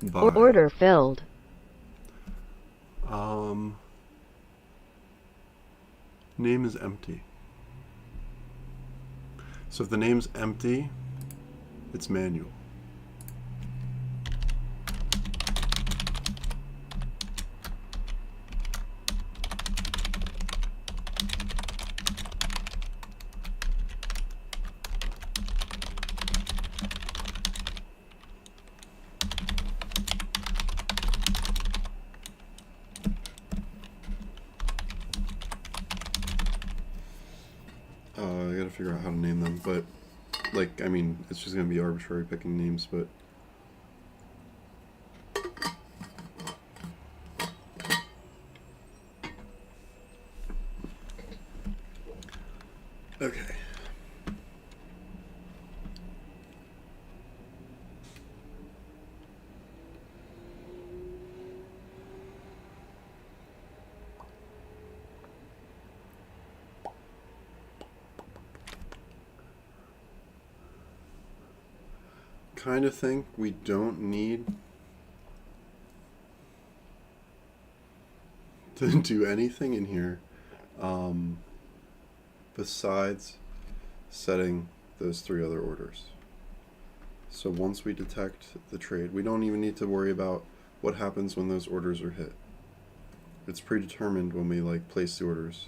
bye. Order filled. Name is empty. So if the name's empty, it's manual. I gotta figure out how to name them, but, like, I mean, it's just gonna be arbitrary picking names, but... Okay. Kind of think we don't need to do anything in here besides setting those 3 other orders. So once we detect the trade, we don't even need to worry about what happens when those orders are hit. It's predetermined when we like place the orders.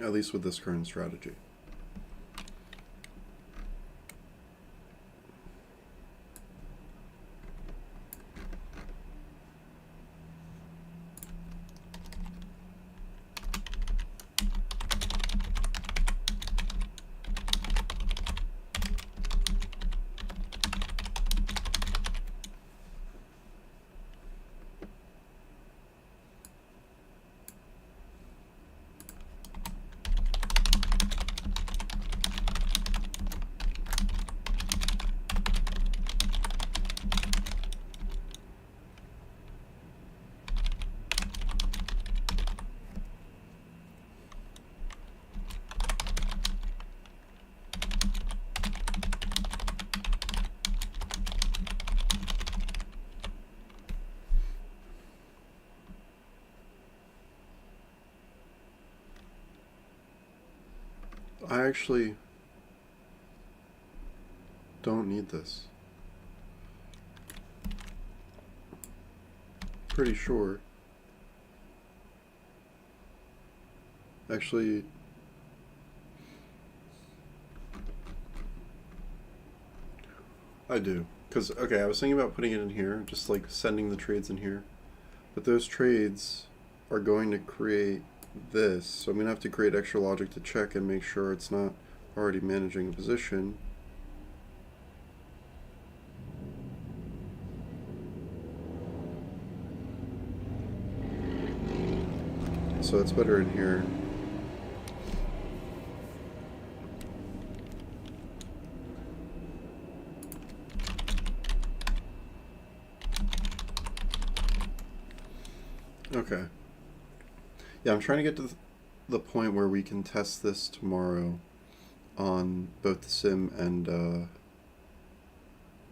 At least with this current strategy. I actually don't need this. Pretty sure. Actually, I do. Because, okay, I was thinking about putting it in here, just like sending the trades in here. But those trades are going to create this, so I'm going to have to create extra logic to check and make sure it's not already managing a position. So it's better in here. Okay. Yeah, I'm trying to get to the point where we can test this tomorrow on both the sim and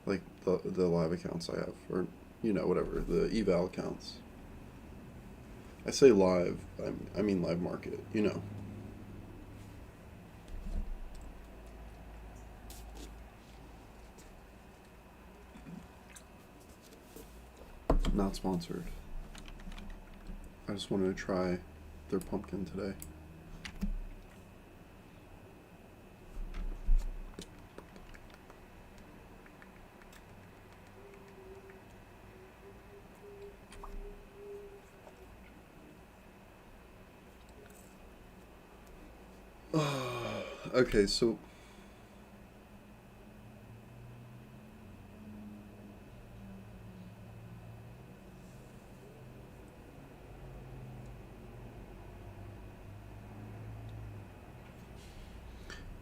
like the live accounts I have, or you know, whatever, the eval accounts. I say live, I mean live market, you know. Not sponsored. I just wanted to try their pumpkin today. Okay, so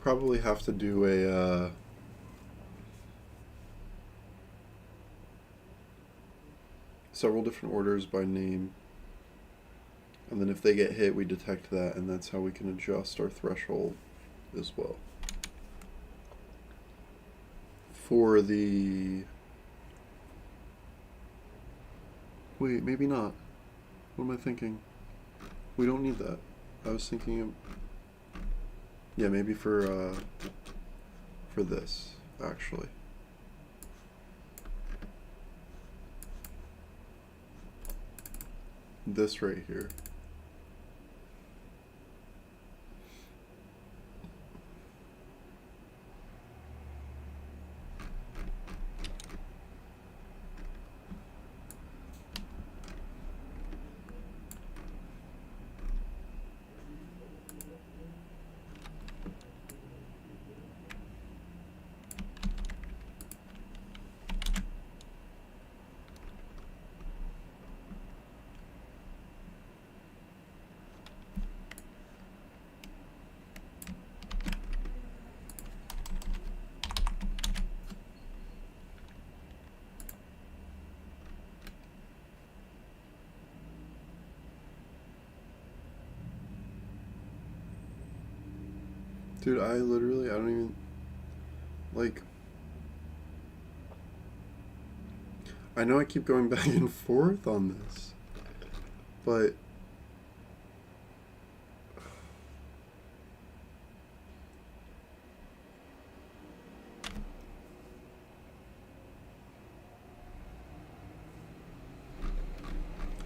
probably have to do a several different orders by name, and then if they get hit, we detect that, and that's how we can adjust our threshold as well. For the... Wait, maybe not. What am I thinking? We don't need that. I was thinking of... Yeah, maybe for this, actually. This right here. Dude, I don't even, like, I know I keep going back and forth on this, but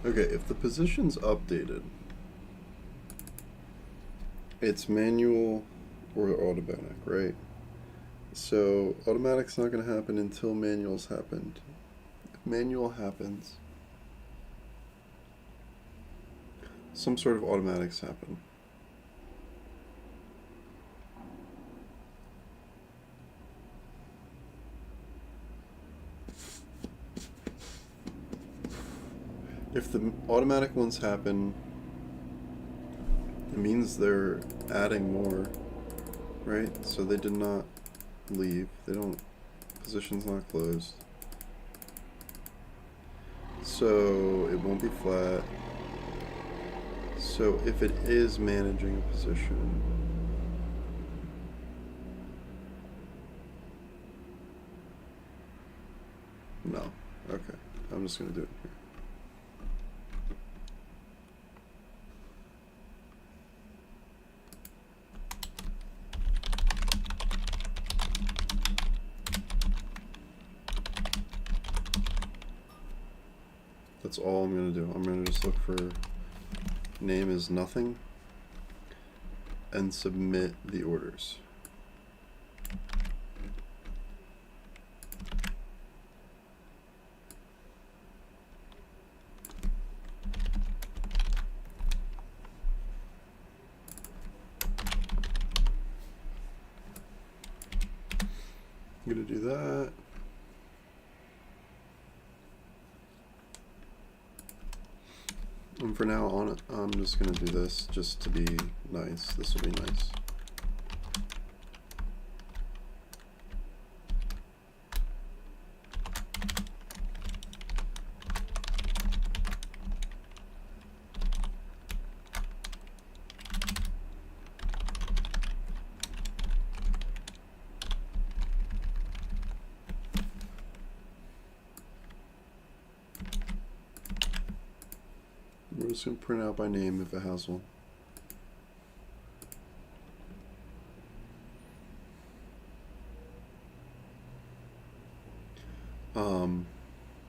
okay, if the position's updated, it's manual or automatic, right? So automatic's not going to happen until manual's happened. If manual happens, some sort of automatics happen. If the automatic ones happen, it means they're adding more, right? So they did not leave. They don't, position's not closed. So it won't be flat. So if it is managing a position, no. Okay, I'm just gonna do it here. That's all I'm gonna do. I'm gonna just look for name is nothing and submit the orders. I'm gonna do that. And for now on, I'm just gonna do this just to be nice. This will be nice. We're just gonna print out by name if it has one.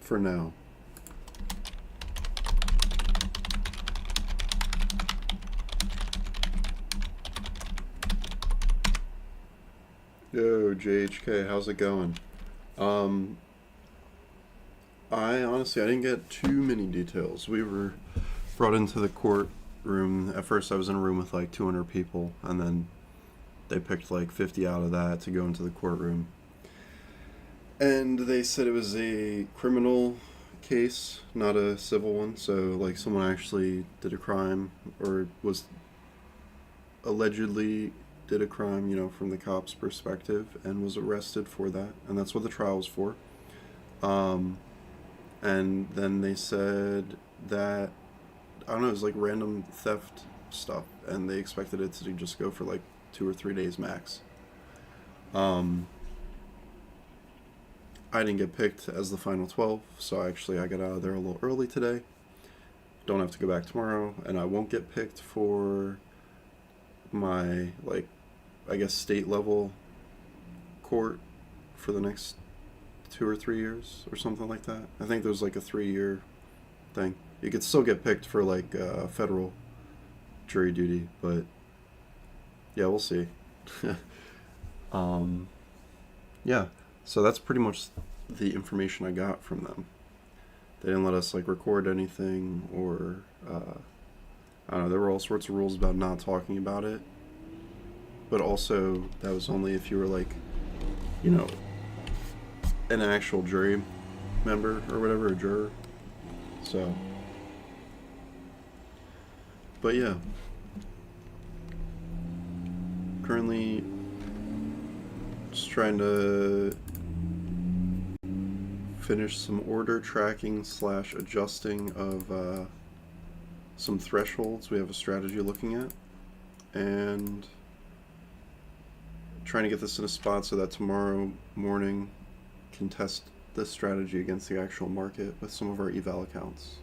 For now. Yo, JHK, how's it going? I honestly, I didn't get too many details. We were brought into the courtroom. At first, I was in a room with like 200 people, and then They picked like 50 out of that to go into the courtroom. And they said it was a criminal case, not a civil one. So, like, someone actually did a crime or was allegedly did a crime, from the cops' perspective and was arrested for that. And that's what the trial was for. Um, and then they said that, I don't know, it was like random theft stuff. And they expected it to just go for like 2 or 3 days max. I didn't get picked as the final 12, so I got out of there a little early today. Don't have to go back tomorrow, and I won't get picked for my, like, I guess state level court for the next 2 or 3 years or something like that. I think there's like a 3 year thing. You could still get picked for like federal jury duty, but yeah, we'll see. um, yeah, so that's pretty much the information I got from them. They didn't let us like record anything or I don't know. There were all sorts of rules about not talking about it, but also that was only if you were like, you know, an actual jury member or whatever, a juror. So, but yeah, currently just trying to finish some order tracking slash adjusting of some thresholds we have a strategy looking at, and trying to get this in a spot so that tomorrow morning can test this strategy against the actual market with some of our eval accounts.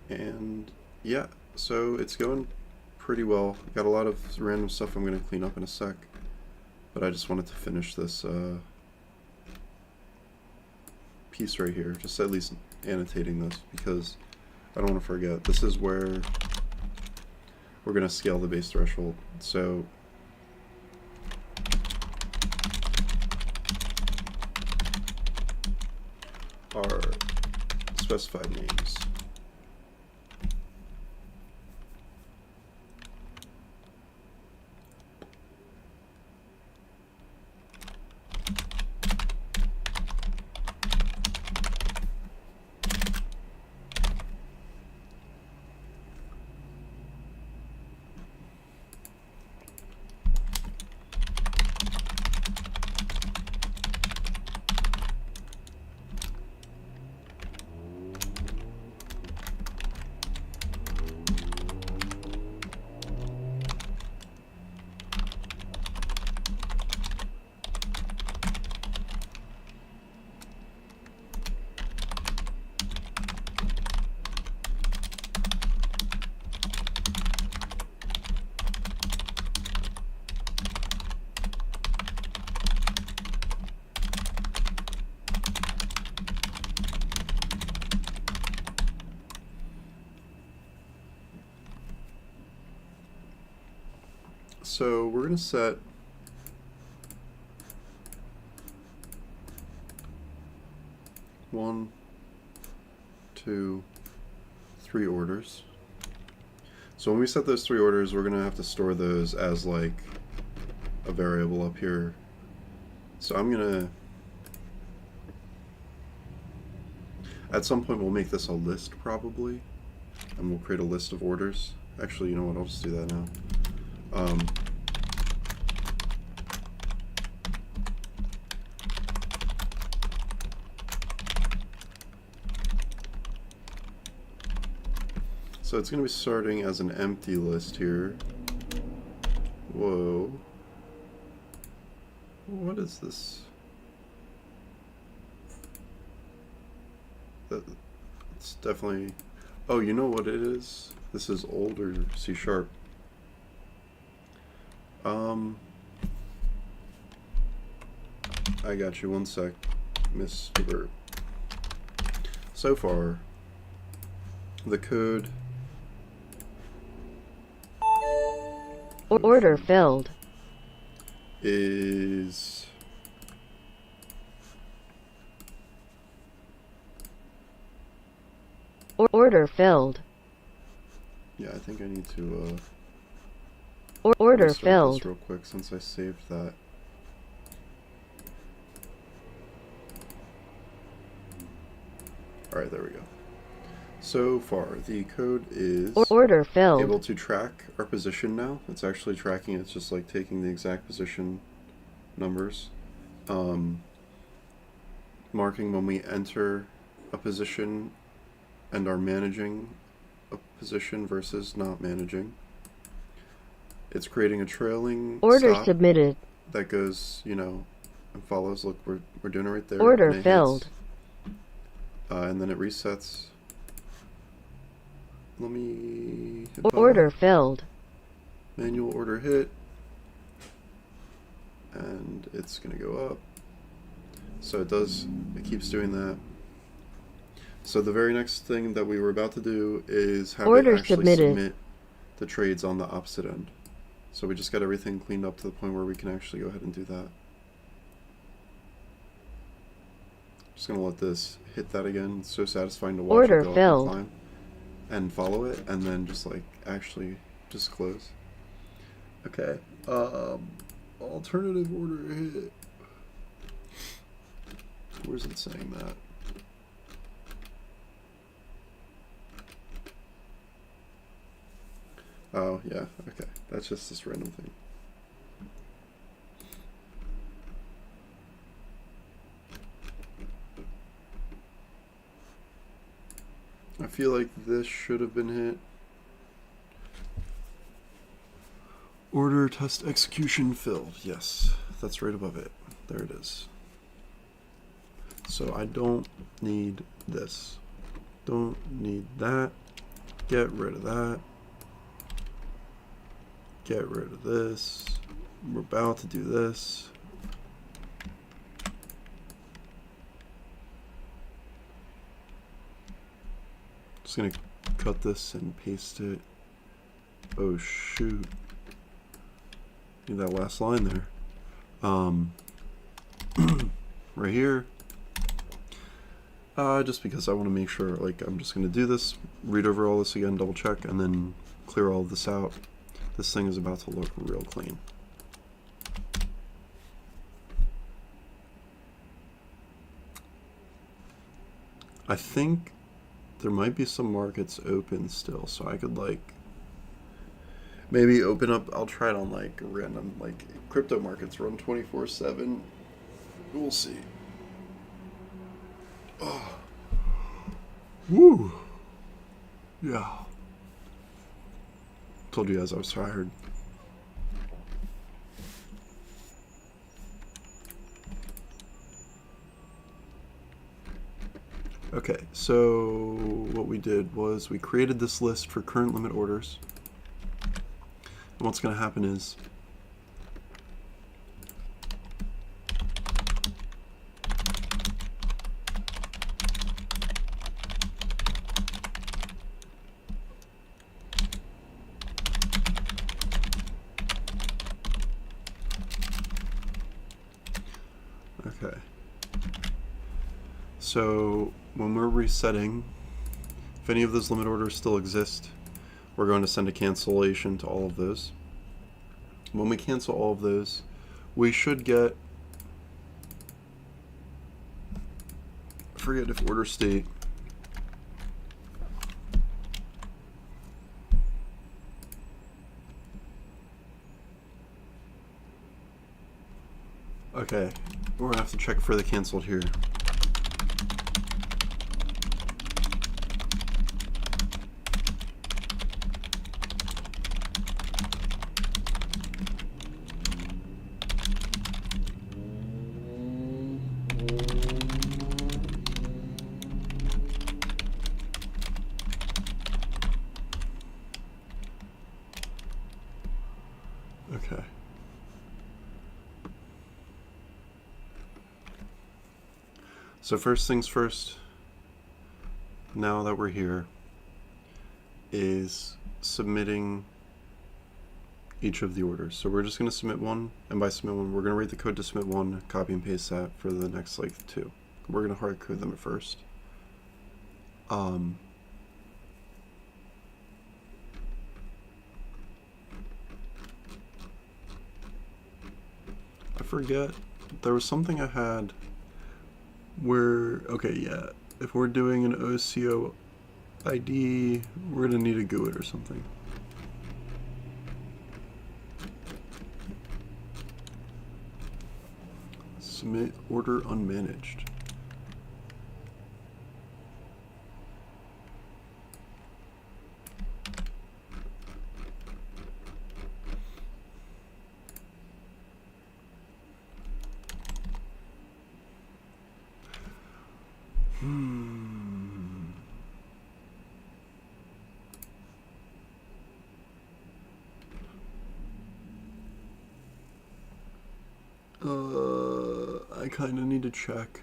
And yeah, so it's going pretty well. Got a lot of random stuff I'm going to clean up in a sec, but I just wanted to finish this piece right here, just at least annotating this, because I don't want to forget. This is where we're going to scale the base threshold. So our specified names. So we're going to set one, two, three orders. So when we set those three orders, we're going to have to store those as like a variable up here. So I'm going to, at some point we'll make this a list probably, and we'll create a list of orders. Actually, you know what, I'll just do that now. So it's going to be starting as an empty list here. Whoa. What is this? It's definitely... Oh, you know what it is? This is older C#. I got you, one sec, Mr. Burt. So far, the code... Order filled. is Order filled. yeah, I think I need to Order restart filled. this real quick since I saved that. Alright, there we go. So far, the code is Order filled. able to track our position now. It's actually tracking, it's just like taking the exact position numbers, marking when we enter a position and are managing a position versus not managing. It's creating a trailing Order stop submitted. that goes, you know, and follows. Look, we're doing it right there. Order and it filled. hits, and then it resets. Let me hit Order filled. manual order hit, and it's gonna go up. So it keeps doing that. So the very next thing that we were about to do is have Order it actually submitted. submit the trades on the opposite end. So we just got everything cleaned up to the point where we can actually go ahead and do that. Just gonna let this hit that again. It's so satisfying to watch Order it go filled. up and climb and follow it, and then just like actually just close. Okay. Alternative order hit. Where's it saying that? Oh, yeah, okay. That's just this random thing. I feel like this should have been hit. Order test execution filled. Yes, that's right above it. There it is. So I don't need this. Don't need that. Get rid of that. Get rid of this. We're about to do this. Just gonna cut this and paste it. Oh shoot. Need that last line there. Right here. Just because I want to make sure, like, I'm just gonna do this, read over all this again, double check, and then clear all of this out. This thing is about to look real clean. I think there might be some markets open still, so I could like maybe open up. I'll try it on like random, like crypto markets run 24/7. We'll see. Oh. Woo. Yeah. Told you guys I was tired. Okay, so what we did was we created this list for current limit orders. And what's going to happen is okay. So when we're resetting, if any of those limit orders still exist, we're going to send a cancellation to all of those. When we cancel all of those, we should get, I forget if order state, okay, we're gonna have to check for the canceled here. Okay. So first things first, now that we're here, is submitting each of the orders. So we're just going to submit one, and by submit one, we're going to write the code to submit one, copy and paste that for the next like two. We're going to hard code them at first. I forget. There was something I had where, okay, yeah, if we're doing an OCO ID, we're gonna need a GUID or something. Submit order unmanaged. I kind of need to check.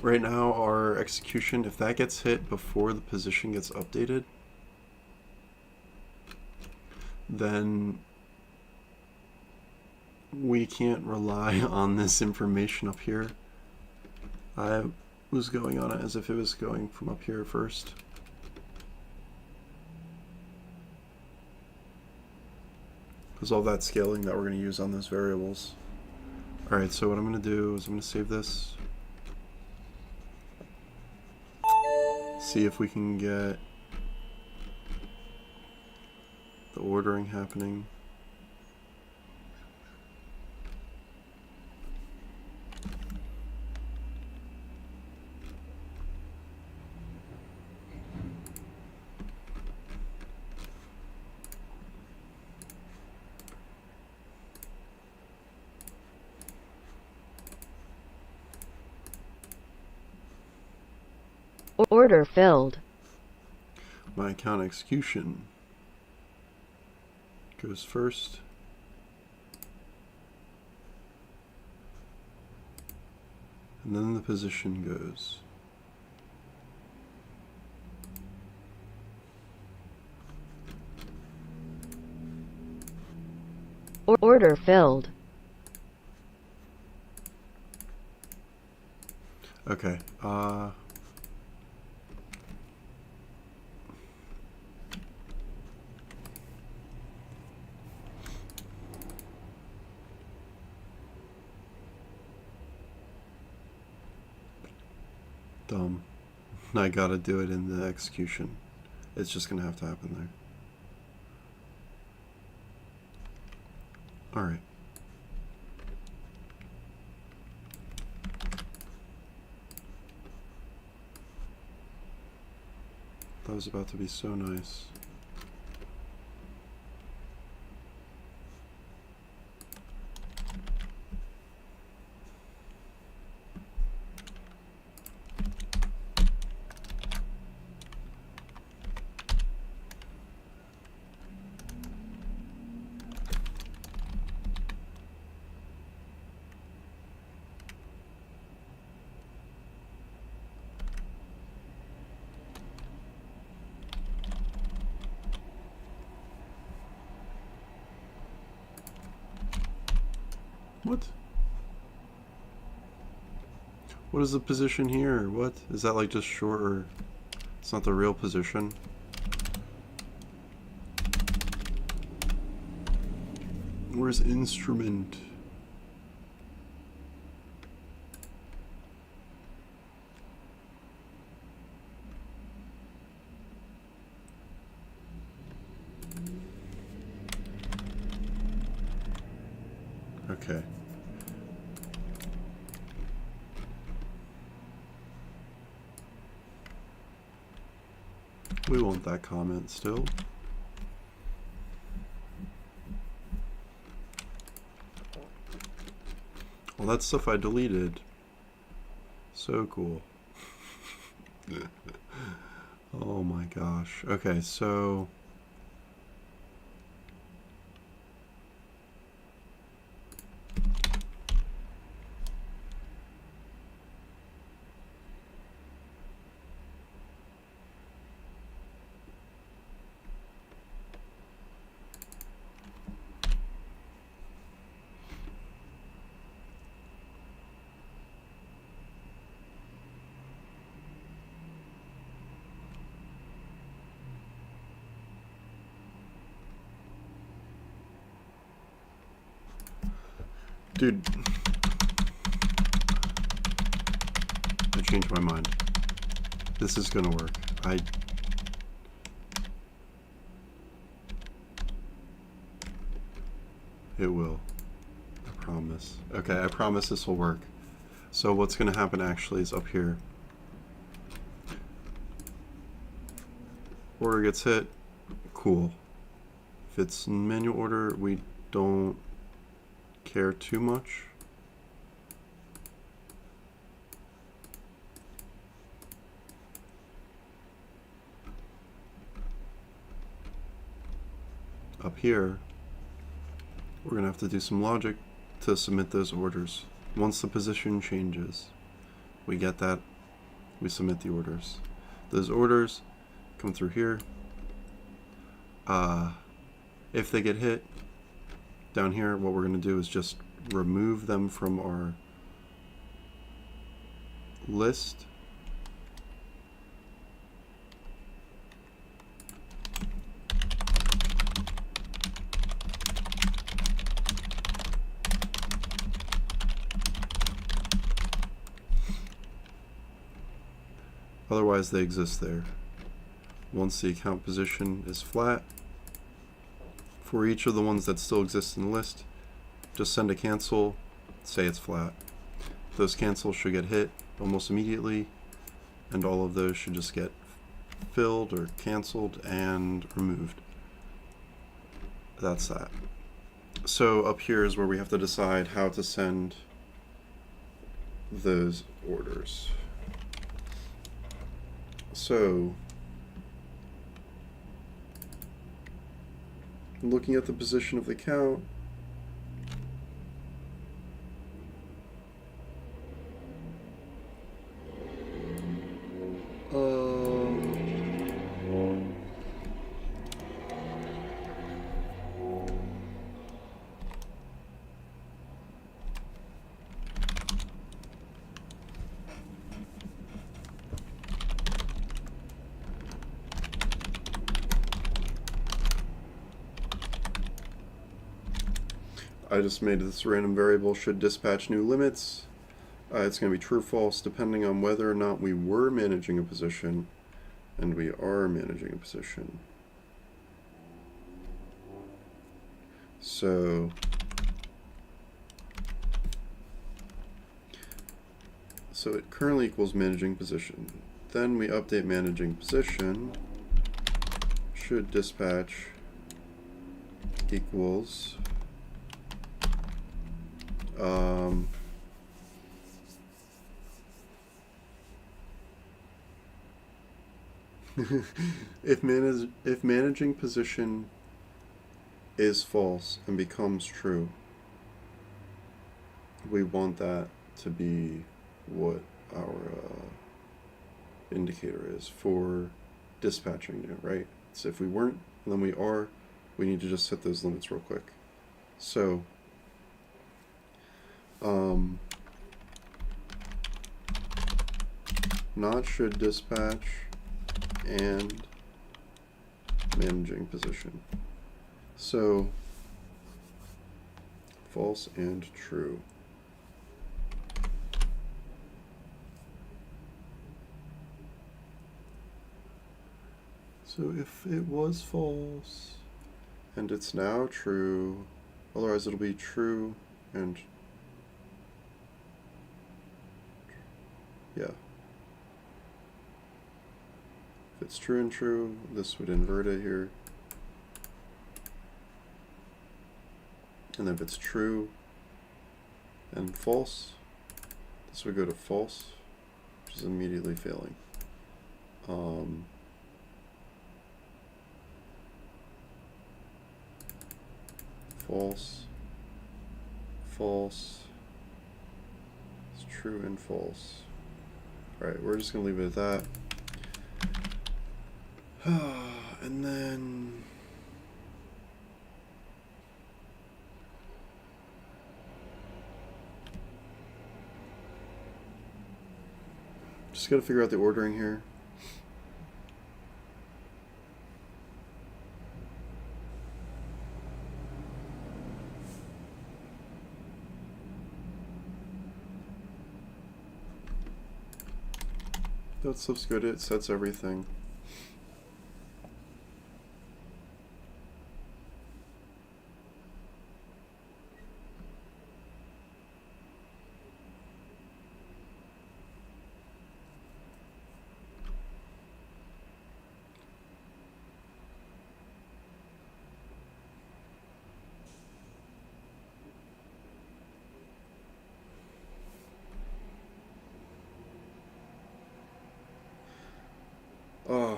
Right now, our execution, if that gets hit before the position gets updated, then we can't rely on this information up here. I was going on it as if it was going from up here first. Because all that scaling that we're going to use on those variables. Alright, so what I'm going to do is I'm going to save this. See if we can get the ordering happening. Order filled. My account execution goes first. And then the position goes. Order filled. Okay, dumb. I gotta do it in the execution. It's just gonna have to happen there. Alright. That was about to be so nice. What? What is the position here? What? Is that like just short or it's not the real position? Where's instrument? Okay. We want that comment still. Well, that's stuff I deleted. So cool. Oh my gosh. Okay, so Dude, I changed my mind. This is gonna work. It will. I promise. Okay, I promise this will work. So what's gonna happen actually is up here. Order gets hit. Cool. If it's manual order, we don't care too much. Up here, we're going to have to do some logic to submit those orders. Once the position changes, we get that, we submit the orders. Those orders come through here. If they get hit, down here, what we're going to do is just remove them from our list. Otherwise, they exist there. Once the account position is flat, for each of the ones that still exist in the list, just send a cancel, say it's flat. Those cancels should get hit almost immediately, and all of those should just get filled or canceled and removed. That's that. So up here is where we have to decide how to send those orders. So, looking at the position of the count, I just made this random variable should dispatch new limits. It's going to be true or false depending on whether or not we were managing a position, and we are managing a position. So it currently equals managing position. Then we update managing position should dispatch equals if managing position is false and becomes true, we want that to be what our indicator is for dispatching new, right? So if we weren't, and then we are, we need to just set those limits real quick. So not should dispatch and managing position. So false and true. So if it was false and it's now true, otherwise it'll be true and yeah. If it's true and true, this would invert it here. And if it's true and false, this would go to false, which is immediately failing. False, false, it's true and false. Alright, we're just going to leave it at that. And then just got to figure out the ordering here. That stuff's good. It sets everything. Oh,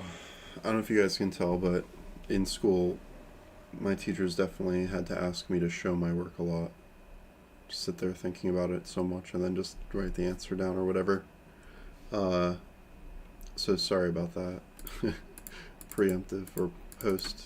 I don't know if you guys can tell, but in school, my teachers definitely had to ask me to show my work a lot. Just sit there thinking about it so much and then just write the answer down or whatever. Uh, so sorry about that. Preemptive or post.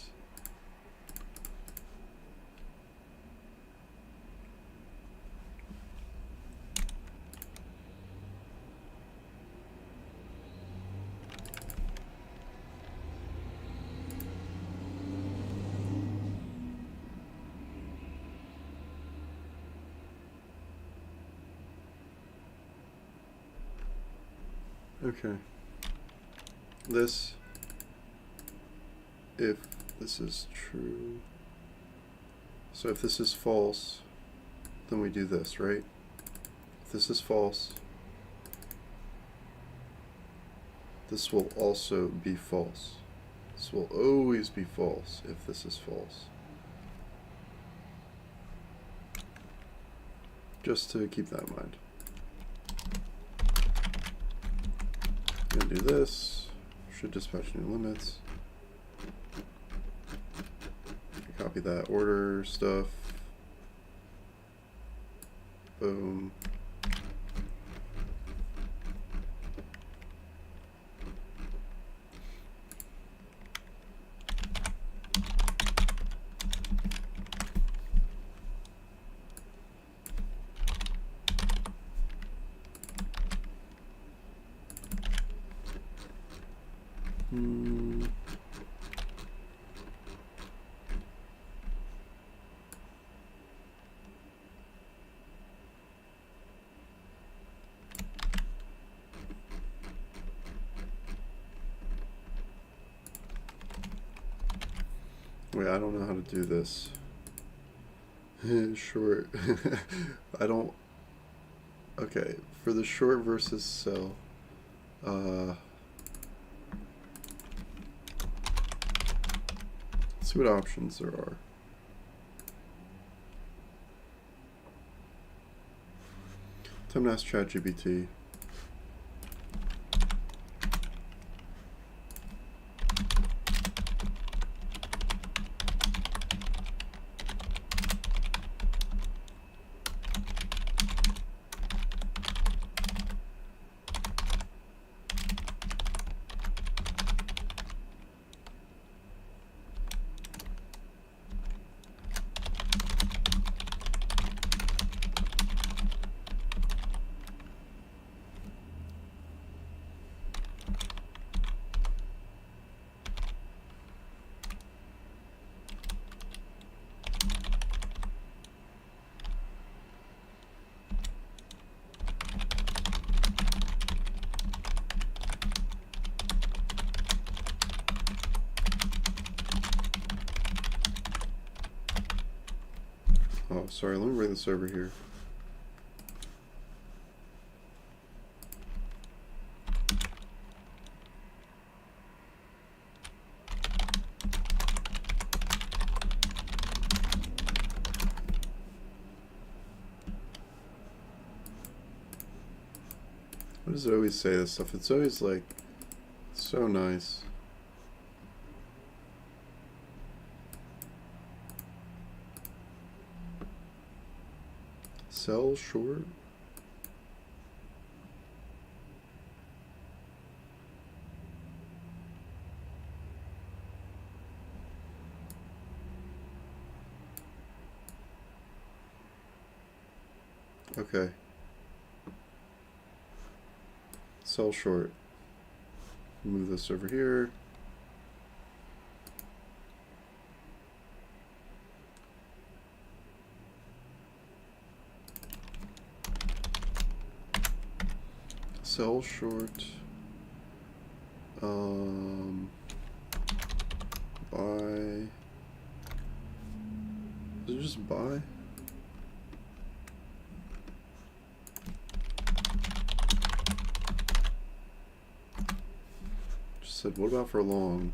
Okay. This, if this is true. So if this is false, then we do this, right? If this is false, this will also be false. This will always be false if this is false. Just to keep that in mind. I'm gonna do this. Should dispatch new limits. Copy that order stuff. Boom. Wait, I don't know how to do this. Short. I don't. Okay, for the short versus cell. Let's see what options there are. Time to ask ChatGPT. Oh, sorry, let me bring this over here. Why does it always say this stuff? It's always like so nice. Sell short? Okay. Sell short. Move this over here. Sell short. Buy. Is it just buy? Just said, what about for long?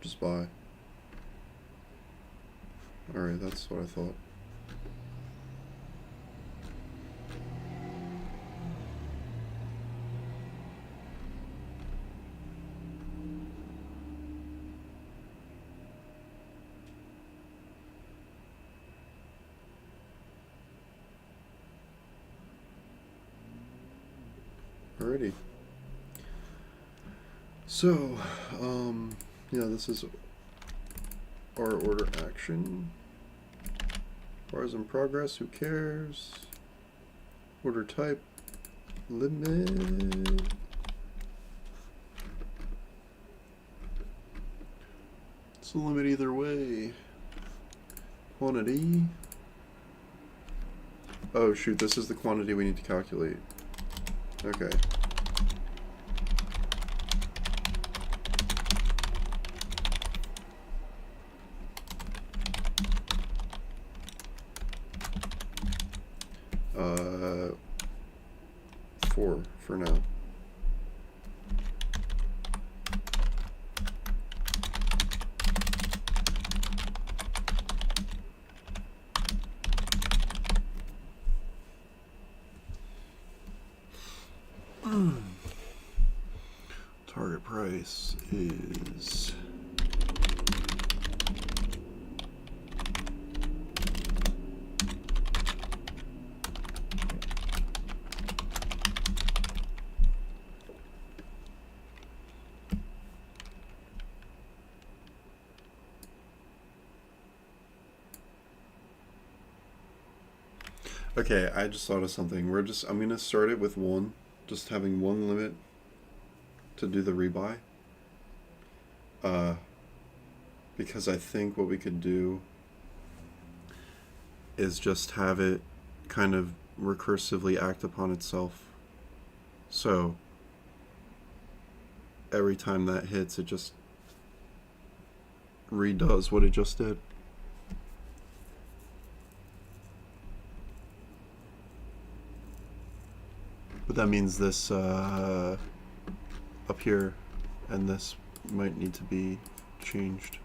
Just buy. Alright, that's what I thought. Alrighty. So, yeah, this is our order action. Bars in progress, who cares? Order type, limit. It's a limit either way. Quantity. Oh shoot, this is the quantity we need to calculate. Okay. Uh, 4 for now. Target price is okay, I just thought of something. I'm gonna start it with 1, just having 1 limit to do the rebuy. Because I think what we could do is just have it kind of recursively act upon itself. So every time that hits, it just redoes what it just did. But that means this up here and this might need to be changed.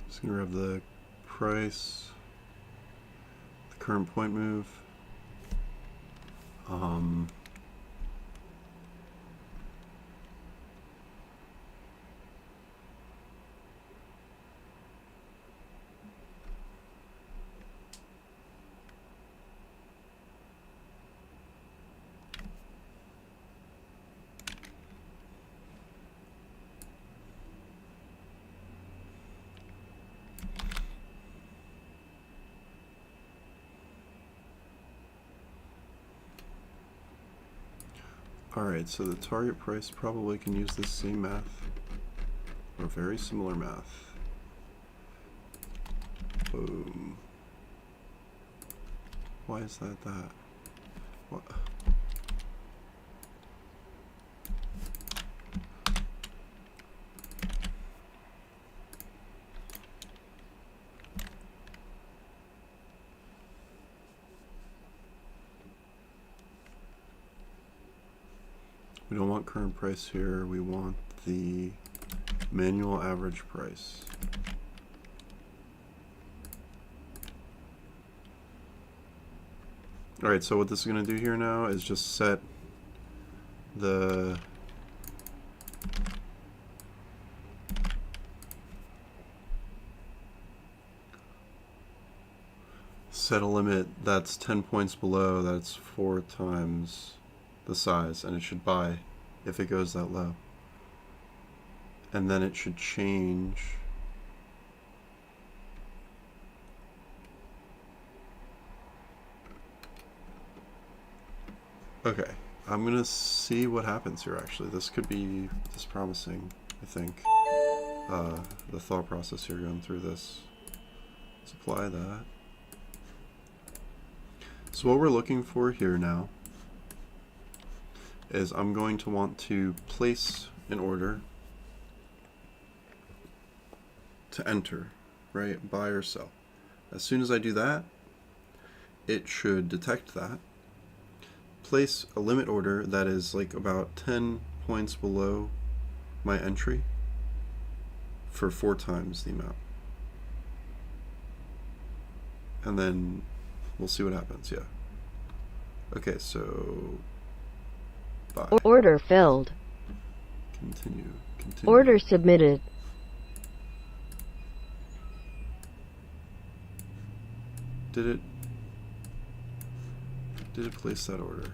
Just gonna grab the price, the current point move. Alright, so the target price probably can use this same math, or very similar math. Boom. Why is that that? What? We don't want current price here, we want the manual average price. Alright, so what this is going to do here now is just set the set a limit that's 10 points below, that's 4 times the size, and it should buy if it goes that low. And then it should change. Okay, I'm gonna see what happens here actually. This could be promising, I think. The thought process here going through this. Let's apply that. So what we're looking for here now is I'm going to want to place an order to enter, right? Buy or sell. As soon as I do that, it should detect that, place a limit order that is like about 10 points below my entry for 4 times the amount. And then we'll see what happens, yeah. Okay, so buy. Order filled. Continue. Order submitted. Did it place that order?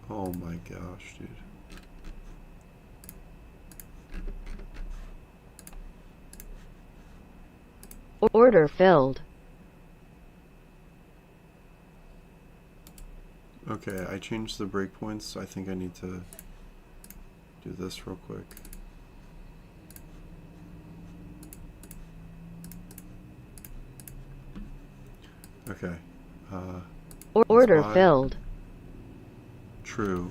Oh my gosh, dude. Order filled. Okay, I changed the breakpoints, so I think I need to do this real quick. Okay. Order filled. True.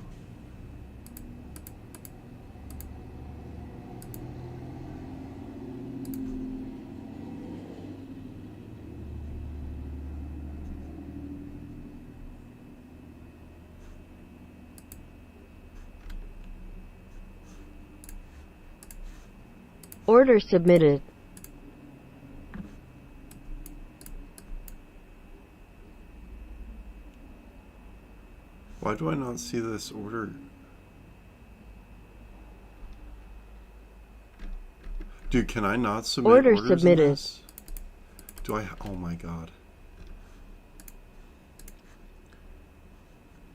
Order submitted. Why do I not see this order? Dude, can I not submit Order orders submitted. in this? Do I? Oh my god.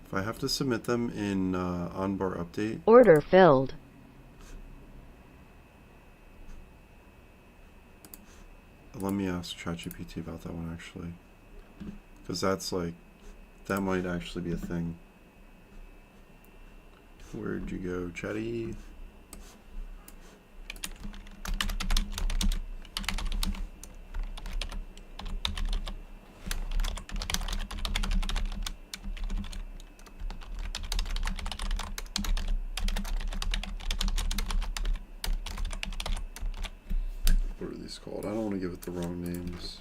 If I have to submit them in on-bar update. Order filled. Let me ask ChatGPT about that one actually. Because that's like, that might actually be a thing. Where'd you go, Chatty? What are these called? I don't want to give it the wrong names.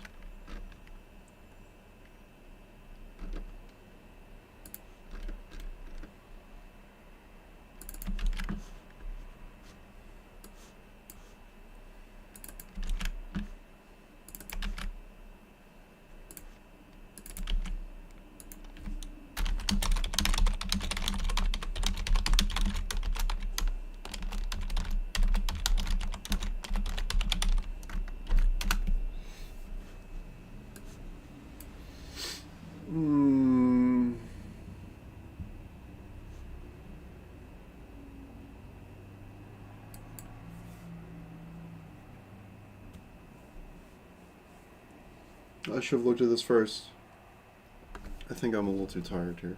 I should have looked at this first. I think I'm a little too tired here.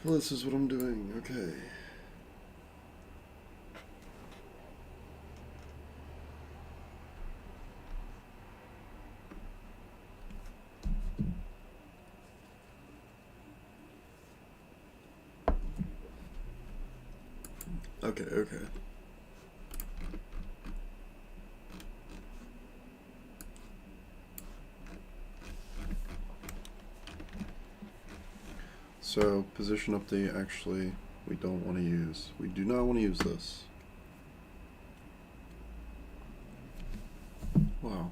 Well, this is what I'm doing. Okay. Okay. So, position update, actually, we don't want to use. We do not want to use this. Wow.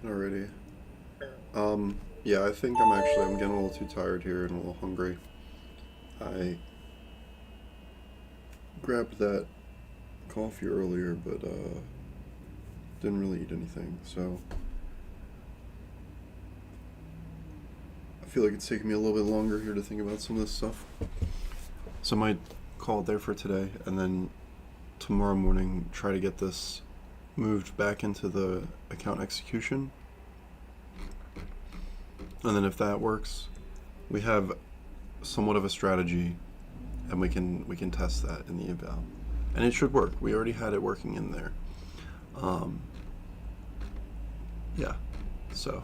Alrighty. Yeah, I think I'm getting a little too tired here and a little hungry. I grabbed that coffee earlier, but, didn't really eat anything, so I feel like it's taking me a little bit longer here to think about some of this stuff. So I might call it there for today, and then tomorrow morning try to get this moved back into the account execution. And then if that works, we have somewhat of a strategy, and we can test that in the eval. And it should work. We already had it working in there. Yeah. So.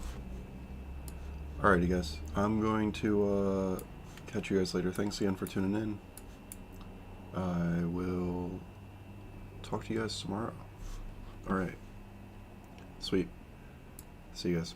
Alrighty, guys. I'm going to catch you guys later. Thanks again for tuning in. I will talk to you guys tomorrow. Alright. Sweet. See you guys.